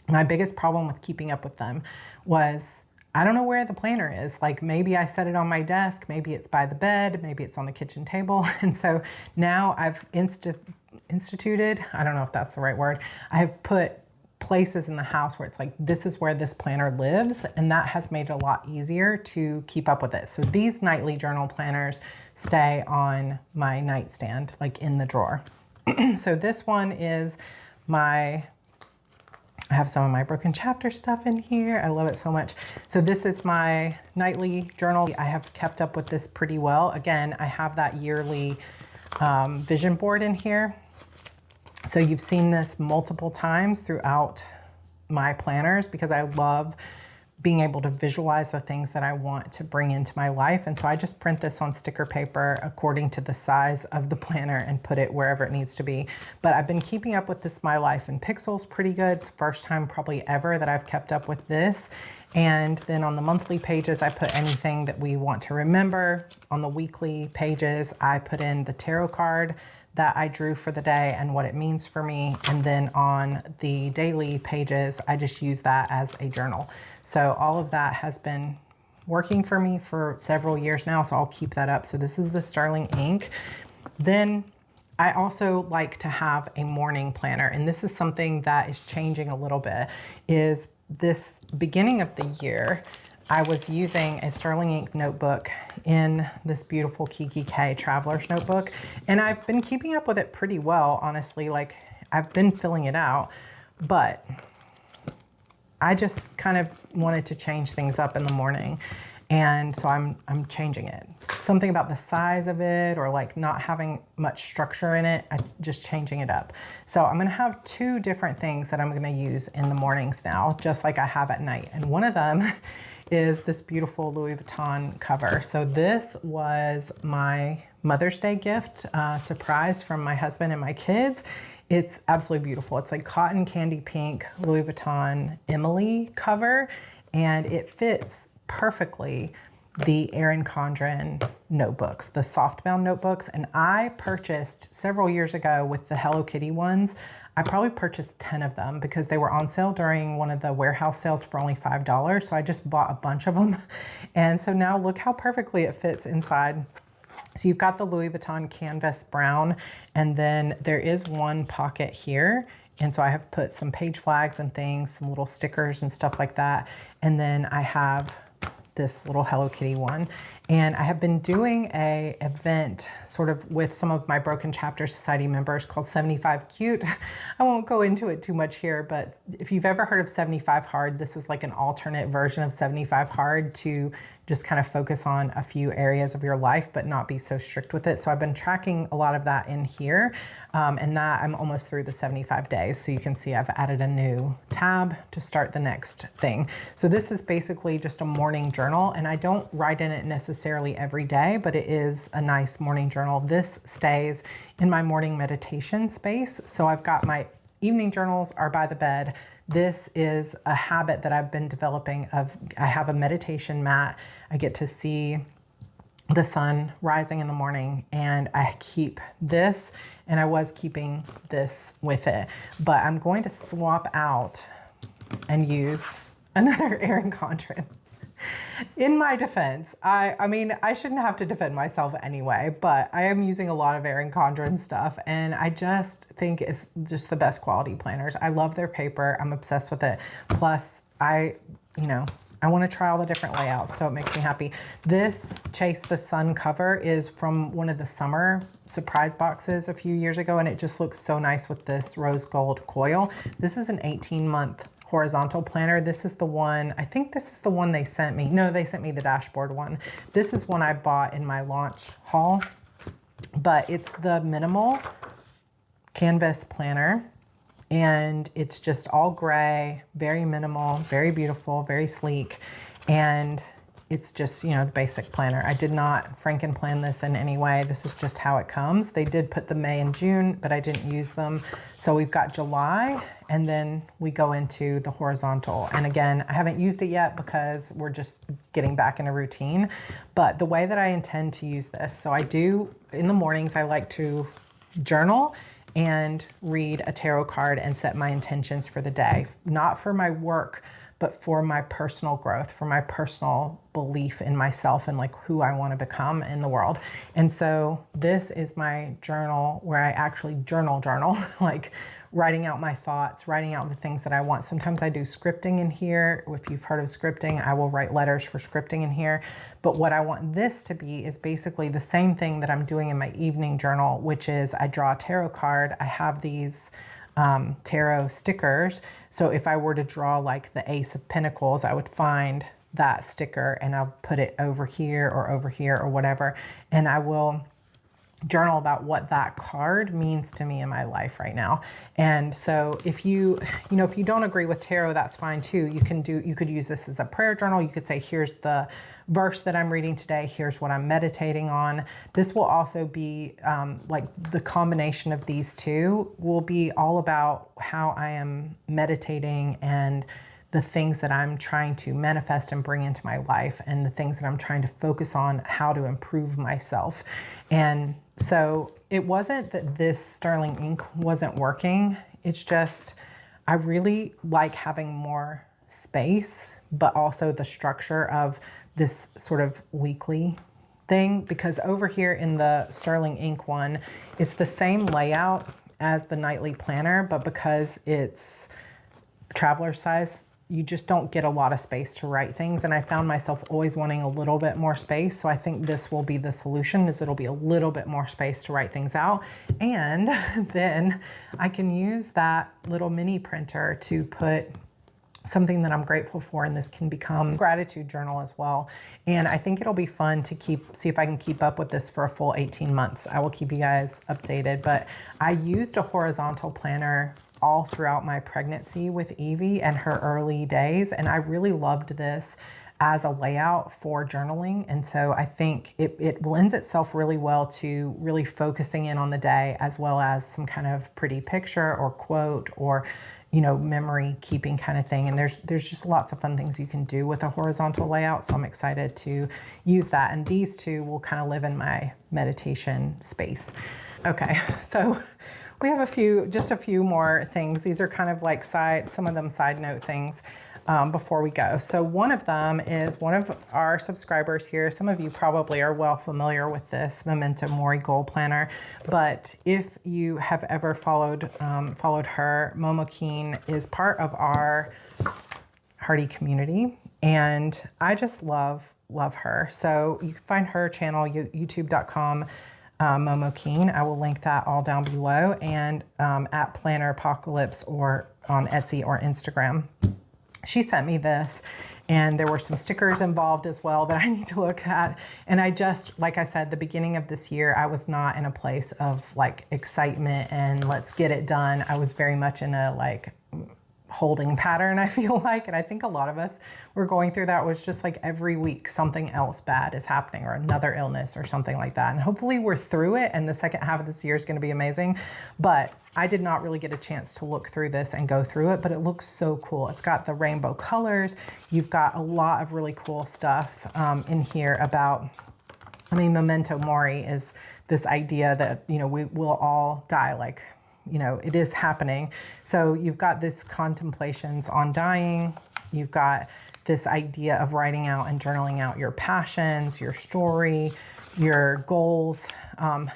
my biggest problem with keeping up with them was I don't know where the planner is. Like maybe I set it on my desk, maybe it's by the bed, maybe it's on the kitchen table. And so now I've instituted, I don't know if that's the right word, I have put places in the house where it's like, this is where this planner lives. And that has made it a lot easier to keep up with it. So these nightly journal planners stay on my nightstand, like in the drawer. So this one is I have some of my broken chapter stuff in here. I love it so much. So this is my nightly journal. I have kept up with this pretty well. Again, I have that yearly vision board in here. So you've seen this multiple times throughout my planners because I love being able to visualize the things that I want to bring into my life. And so I just print this on sticker paper according to the size of the planner and put it wherever it needs to be. But I've been keeping up with this My Life in Pixels pretty good. It's the first time probably ever that I've kept up with this. And then on the monthly pages, I put anything that we want to remember. On the weekly pages, I put in the tarot card that I drew for the day and what it means for me. And then on the daily pages, I just use that as a journal. So all of that has been working for me for several years now, so I'll keep that up. So this is the Sterling Ink. Then I also like to have a morning planner, and this is something that is changing a little bit, is this beginning of the year, I was using a Sterling Ink notebook in this beautiful Kiki K Traveler's Notebook, and I've been keeping up with it pretty well, honestly. Like, I've been filling it out, but I just kind of wanted to change things up in the morning. And so I'm changing it. Something about the size of it, or like not having much structure in it, I'm just changing it up. So I'm gonna have two different things that I'm gonna use in the mornings now, just like I have at night. And one of them is this beautiful Louis Vuitton cover. So this was my Mother's Day gift, surprise from my husband and my kids. It's absolutely beautiful. It's like cotton candy pink Louis Vuitton Emilie cover, and it fits perfectly the Erin Condren notebooks, the softbound notebooks. And I purchased several years ago with the Hello Kitty ones. I probably purchased 10 of them because they were on sale during one of the warehouse sales for only $5. So I just bought a bunch of them. And so now look how perfectly it fits inside. So you've got the Louis Vuitton canvas brown, and then there is one pocket here. And so I have put some page flags and things, some little stickers and stuff like that. And then I have this little Hello Kitty one. And I have been doing a event sort of with some of my Broken Chapter Society members called 75 Cute. I won't go into it too much here, but if you've ever heard of 75 Hard, this is like an alternate version of 75 Hard to just kind of focus on a few areas of your life, but not be so strict with it. So I've been tracking a lot of that in here, and that I'm almost through the 75 days. So you can see I've added a new tab to start the next thing. So this is basically just a morning journal, and I don't write in it necessarily every day, but it is a nice morning journal. This stays in my morning meditation space. So I've got my evening journals are by the bed. This is a habit that I've been developing of, I have a meditation mat. I get to see the sun rising in the morning, and I keep this, and I was keeping this with it, but I'm going to swap out and use another Erin Condren. In my defense, I mean, I shouldn't have to defend myself anyway, but I am using a lot of Erin Condren stuff, and I just think it's just the best quality planners. I love their paper. I'm obsessed with it. Plus, I want to try all the different layouts, so it makes me happy. This Chase the Sun cover is from one of the summer surprise boxes a few years ago, and it just looks so nice with this rose gold coil. This is an 18-month horizontal planner. This is the one, I think this is the one they sent me. No, they sent me the dashboard one. This is one I bought in my launch haul, but it's the minimal canvas planner, and it's just all gray, very minimal, very beautiful, very sleek, and it's just, the basic planner. I did not Frankenplan this in any way. This is just how it comes. They did put the May and June, but I didn't use them. So we've got July, and then we go into the horizontal. And again, I haven't used it yet because we're just getting back in a routine. But the way that I intend to use this, so I do, in the mornings, I like to journal and read a tarot card and set my intentions for the day. Not for my work, but for my personal growth, for my personal belief in myself and like who I want to become in the world. And so this is my journal where I actually journal, like writing out my thoughts, writing out the things that I want. Sometimes I do scripting in here. If you've heard of scripting, I will write letters for scripting in here. But what I want this to be is basically the same thing that I'm doing in my evening journal, which is I draw a tarot card. I have these tarot stickers. So if I were to draw like the Ace of Pentacles, I would find that sticker and I'll put it over here or whatever. And I will journal about what that card means to me in my life right now. And so if you don't agree with tarot, that's fine too. You could use this as a prayer journal. You could say, here's the verse that I'm reading today. Here's what I'm meditating on. This will also be like the combination of these two will be all about how I am meditating and the things that I'm trying to manifest and bring into my life, and the things that I'm trying to focus on, how to improve myself. And so it wasn't that this sterling ink wasn't working. It's just, I really like having more space, but also the structure of this sort of weekly thing, because over here in the sterling ink one, it's the same layout as the nightly planner, but because it's traveler size, you just don't get a lot of space to write things. And I found myself always wanting a little bit more space. So I think this will be the solution, is it'll be a little bit more space to write things out. And then I can use that little mini printer to put something that I'm grateful for, and this can become a gratitude journal as well. And I think it'll be fun to see if I can keep up with this for a full 18 months. I will keep you guys updated, but I used a horizontal planner all throughout my pregnancy with Evie and her early days, and I really loved this as a layout for journaling. And so I think it lends itself really well to really focusing in on the day, as well as some kind of pretty picture or quote or, you know, memory keeping kind of thing. And there's just lots of fun things you can do with a horizontal layout. So I'm excited to use that. And these two will kind of live in my meditation space. Okay, so we have just a few more things. These are kind of like some of them side note things before we go. So one of them is one of our subscribers here. Some of you probably are well familiar with this Memento Mori goal planner, but if you have ever followed her, Momo is part of our Hearty community, and I just love her. So you can find her channel, youtube.com. Momo. I will link that all down below, and at Planner Apocalypse or on Etsy or Instagram. She sent me this, and there were some stickers involved as well that I need to look at. And I just, like I said, the beginning of this year, I was not in a place of like excitement and let's get it done. I was very much in a like holding pattern, I feel like. And I think a lot of us were going through that. Was just like every week something else bad is happening, or another illness or something like that. And hopefully we're through it, and the second half of this year is going to be amazing. But I did not really get a chance to look through this and go through it, but it looks so cool. It's got the rainbow colors. You've got a lot of really cool stuff in here about, I mean, Memento Mori is this idea that, you know, we will all die, like, you know, it is happening. So you've got this contemplations on dying. You've got this idea of writing out and journaling out your passions, your story, your goals,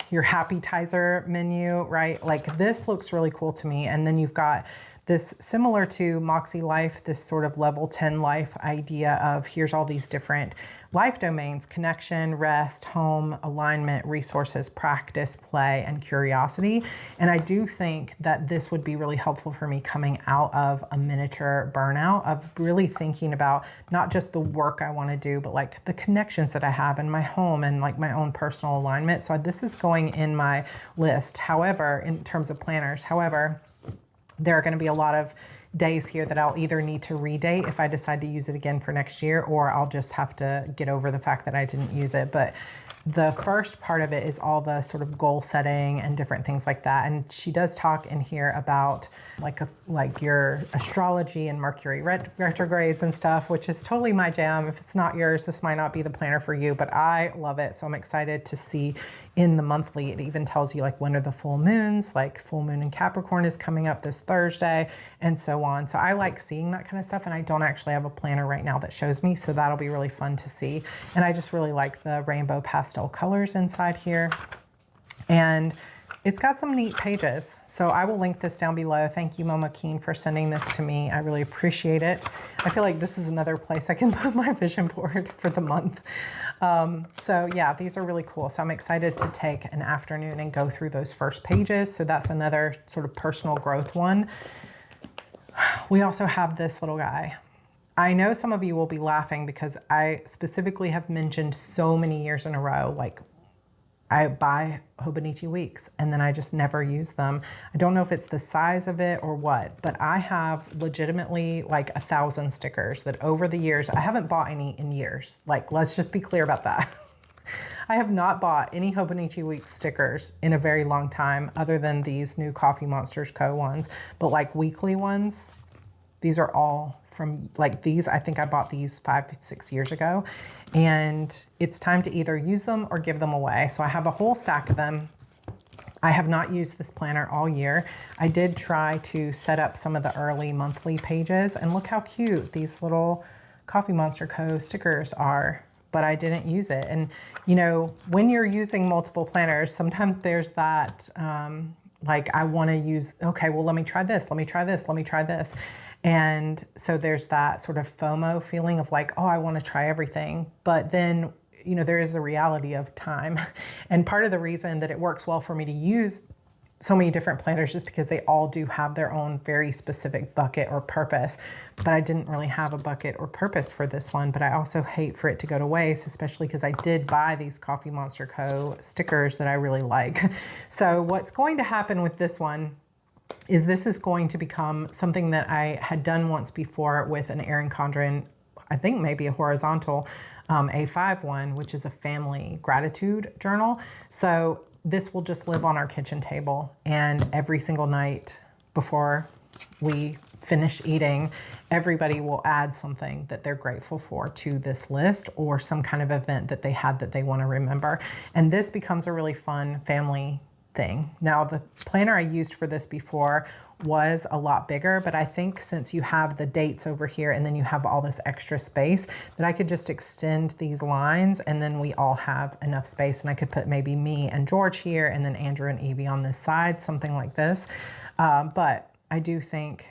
your happytizer menu, right? Like this looks really cool to me. And then you've got this similar to Moxie Life, this sort of level 10 life idea of here's all these different life domains: connection, rest, home, alignment, resources, practice, play, and curiosity. And I do think that this would be really helpful for me coming out of a miniature burnout, of really thinking about not just the work I want to do, but like the connections that I have in my home and like my own personal alignment. So this is going in my list. However, in terms of planners, there are going to be a lot of days here that I'll either need to redate if I decide to use it again for next year, or I'll just have to get over the fact that I didn't use it. But the first part of it is all the sort of goal setting and different things like that. And she does talk in here about like your astrology and Mercury retrogrades and stuff, which is totally my jam. If it's not yours, this might not be the planner for you, but I love it. So I'm excited to see in the monthly, it even tells you like when are the full moons, like full moon in Capricorn is coming up this Thursday, and so on. So I like seeing that kind of stuff, and I don't actually have a planner right now that shows me, so that'll be really fun to see. And I just really like the rainbow pastel colors inside here. And it's got some neat pages. So I will link this down below. Thank you, Momo, for sending this to me. I really appreciate it. I feel like this is another place I can put my vision board for the month. So yeah, these are really cool. So I'm excited to take an afternoon and go through those first pages. So that's another sort of personal growth one. We also have this little guy. I know some of you will be laughing because I specifically have mentioned so many years in a row, like I buy Hobonichi weeks and then I just never use them. I don't know if it's the size of it or what, but I have legitimately like 1,000 stickers that over the years, I haven't bought any in years. Like, let's just be clear about that. I have not bought any Hobonichi weeks stickers in a very long time, other than these new Coffee Monsters Co. ones, but like weekly ones, these are all from like these. I think I bought these 5-6 years ago, and it's time to either use them or give them away. So I have a whole stack of them. I have not used this planner all year. I did try to set up some of the early monthly pages, and look how cute these little Coffee Monster Co. stickers are, but I didn't use it. And you know, when you're using multiple planners, sometimes there's that, like I wanna use, okay, well, let me try this, let me try this, let me try this. And so there's that sort of FOMO feeling of like, oh, I want to try everything. But then, you know, there is the reality of time. And part of the reason that it works well for me to use so many different planners just because they all do have their own very specific bucket or purpose. But I didn't really have a bucket or purpose for this one, but I also hate for it to go to waste, especially because I did buy these Coffee Monster Co. stickers that I really like. So what's going to happen with this one is this is going to become something that I had done once before with an Erin Condren, I think maybe a horizontal A5 one, which is a family gratitude journal. So this will just live on our kitchen table, and every single night before we finish eating, everybody will add something that they're grateful for to this list, or some kind of event that they had that they want to remember. And this becomes a really fun family thing. Now, the planner I used for this before was a lot bigger, but I think since you have the dates over here and then you have all this extra space, that I could just extend these lines and then we all have enough space, and I could put maybe me and George here and then Andrew and Evie on this side, something like this. But I do think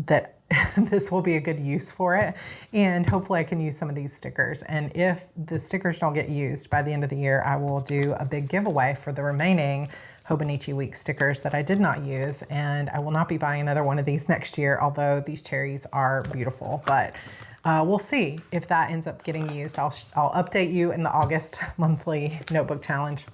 that this will be a good use for it, and hopefully I can use some of these stickers. And if the stickers don't get used by the end of the year, I will do a big giveaway for the remaining Hobonichi Week stickers that I did not use, and I will not be buying another one of these next year, although these cherries are beautiful. But we'll see if that ends up getting used. I'll update you in the August monthly notebook challenge.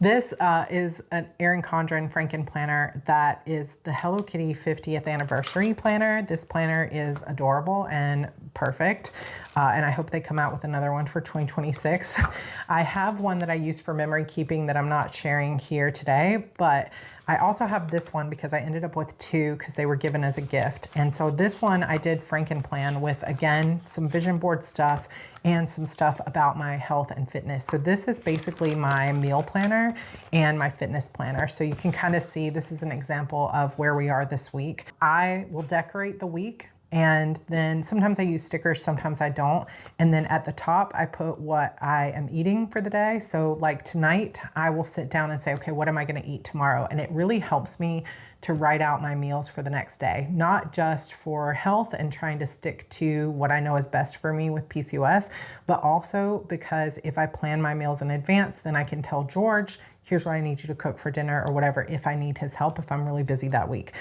This is an Erin Condren Frankenplanner that is the Hello Kitty 50th anniversary planner. This planner is adorable and perfect, and I hope they come out with another one for 2026. I have one that I use for memory keeping that I'm not sharing here today, but I also have this one because I ended up with two because they were given as a gift. And so this one I did Frankenplan with, again, some vision board stuff and some stuff about my health and fitness. So this is basically my meal planner and my fitness planner. So you can kind of see this is an example of where we are this week. I will decorate the week, and then sometimes I use stickers, sometimes I don't. And then at the top, I put what I am eating for the day. So like tonight, I will sit down and say, okay, what am I gonna eat tomorrow? And it really helps me to write out my meals for the next day, not just for health and trying to stick to what I know is best for me with PCOS, but also because if I plan my meals in advance, then I can tell George, here's what I need you to cook for dinner or whatever, if I need his help, if I'm really busy that week.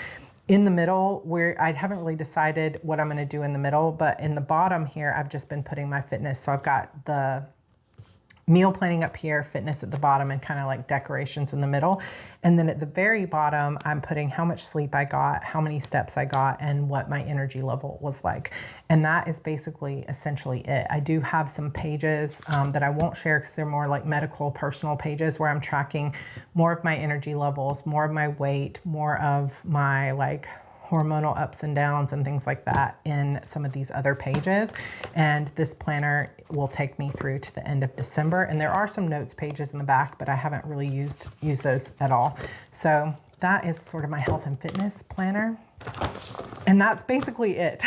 In the middle, where I haven't really decided what I'm gonna do in the middle, but in the bottom here, I've just been putting my fitness. So I've got the meal planning up here, fitness at the bottom, and kind of like decorations in the middle. And then at the very bottom, I'm putting how much sleep I got, how many steps I got, and what my energy level was like. And that is basically essentially it. I do have some pages that I won't share because they're more like medical, personal pages where I'm tracking more of my energy levels, more of my weight, more of my like hormonal ups and downs and things like that in some of these other pages. And this planner will take me through to the end of December. And there are some notes pages in the back, but I haven't really used those at all. So that is sort of my health and fitness planner. And that's basically it.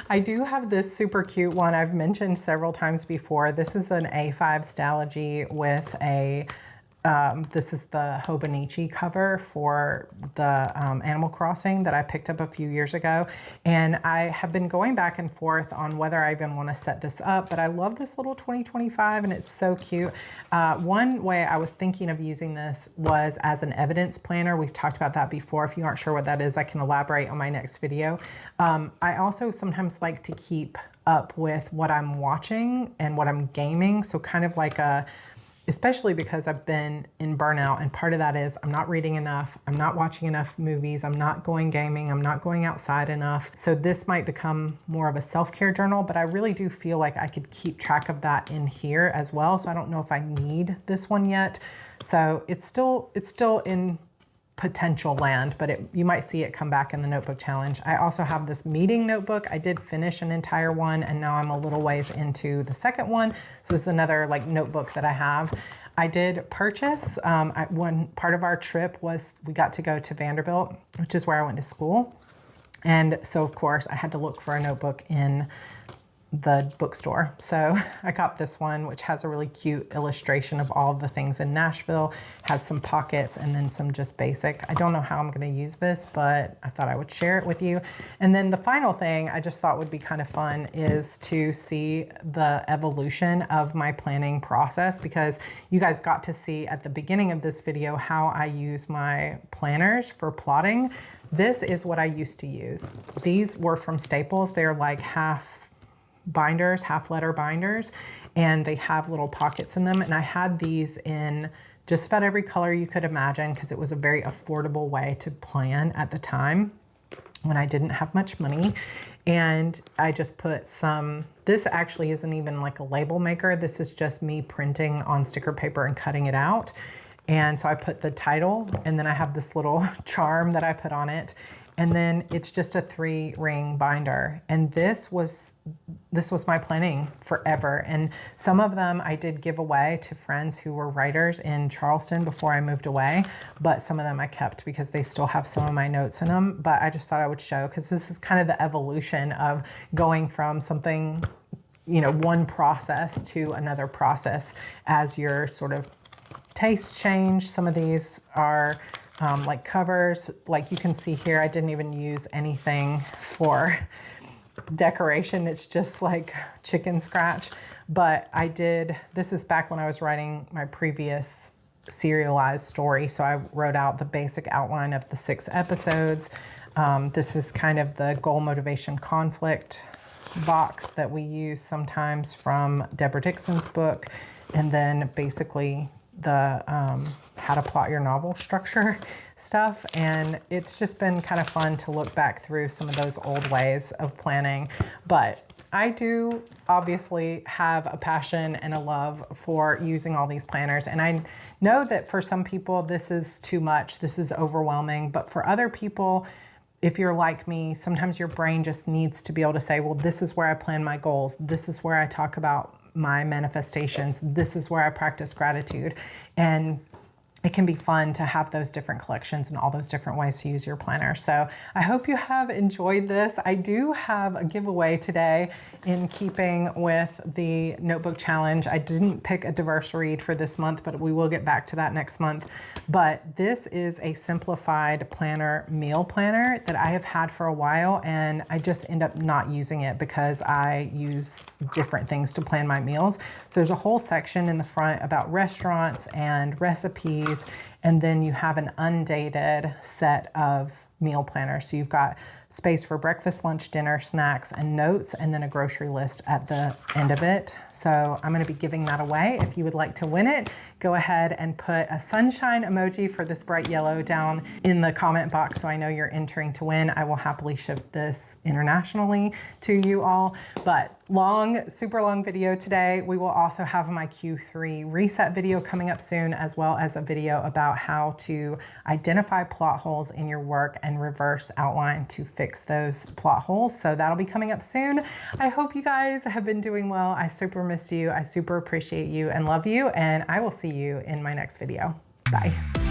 I do have this super cute one I've mentioned several times before. This is an A5 Stalogy with a this is the Hobonichi cover for the Animal Crossing that I picked up a few years ago. And I have been going back and forth on whether I even want to set this up, but I love this little 2025 and it's so cute. One way I was thinking of using this was as an evidence planner. We've talked about that before. If you aren't sure what that is, I can elaborate on my next video. I also sometimes like to keep up with what I'm watching and what I'm gaming. So kind of like especially because I've been in burnout, and part of that is I'm not reading enough, I'm not watching enough movies, I'm not going gaming, I'm not going outside enough. So this might become more of a self-care journal, but I really do feel like I could keep track of that in here as well. So I don't know if I need this one yet. So it's still in potential land, but you might see it come back in the notebook challenge. I also have this meeting notebook. I did finish an entire one, and now I'm a little ways into the second one. So this is another like notebook that I have. I did purchase, one part of our trip was we got to go to Vanderbilt, which is where I went to school. And so of course I had to look for a notebook in the bookstore. So I got this one, which has a really cute illustration of all of the things in Nashville, has some pockets and then some just basic. I don't know how I'm going to use this, but I thought I would share it with you. And then the final thing I just thought would be kind of fun is to see the evolution of my planning process, because you guys got to see at the beginning of this video how I use my planners for plotting. This is what I used to use. These were from Staples. They're like half binders, half letter binders, and they have little pockets in them. And I had these in just about every color you could imagine, because it was a very affordable way to plan at the time when I didn't have much money. And I just put some, this actually isn't even like a label maker. This is just me printing on sticker paper and cutting it out. And so I put the title, and then I have this little charm that I put on it. And then it's just a 3-ring binder. And this was my planning forever. And some of them I did give away to friends who were writers in Charleston before I moved away. But some of them I kept because they still have some of my notes in them. But I just thought I would show, because this is kind of the evolution of going from something, you know, one process to another process as your sort of tastes change. Some of these are like covers, like you can see here, I didn't even use anything for decoration. It's just like chicken scratch. But I did, this is back when I was writing my previous serialized story. So I wrote out the basic outline of the 6 episodes. This is kind of the goal, motivation, conflict box that we use sometimes from Deborah Dixon's book. And then basically the how to plot your novel structure stuff. And it's just been kind of fun to look back through some of those old ways of planning. But I do obviously have a passion and a love for using all these planners. And I know that for some people this is too much, this is overwhelming. But for other people, if you're like me, sometimes your brain just needs to be able to say, well, this is where I plan my goals. This is where I talk about my manifestations. This is where I practice gratitude. And it can be fun to have those different collections and all those different ways to use your planner. So I hope you have enjoyed this. I do have a giveaway today in keeping with the notebook challenge. I didn't pick a diverse read for this month, but we will get back to that next month. But this is a simplified planner, meal planner, that I have had for a while, and I just end up not using it because I use different things to plan my meals. So there's a whole section in the front about restaurants and recipes, and then you have an undated set of meal planners. So you've got space for breakfast, lunch, dinner, snacks, and notes, and then a grocery list at the end of it. So I'm going to be giving that away. If you would like to win it, go ahead and put a sunshine emoji for this bright yellow down in the comment box so I know you're entering to win. I will happily ship this internationally to you all. But long, super long video today. We will also have my Q3 reset video coming up soon, as well as a video about how to identify plot holes in your work and reverse outline to fix those plot holes. So that'll be coming up soon. I hope you guys have been doing well. I super missed you. I super appreciate you and love you. And I will see you in my next video. Bye.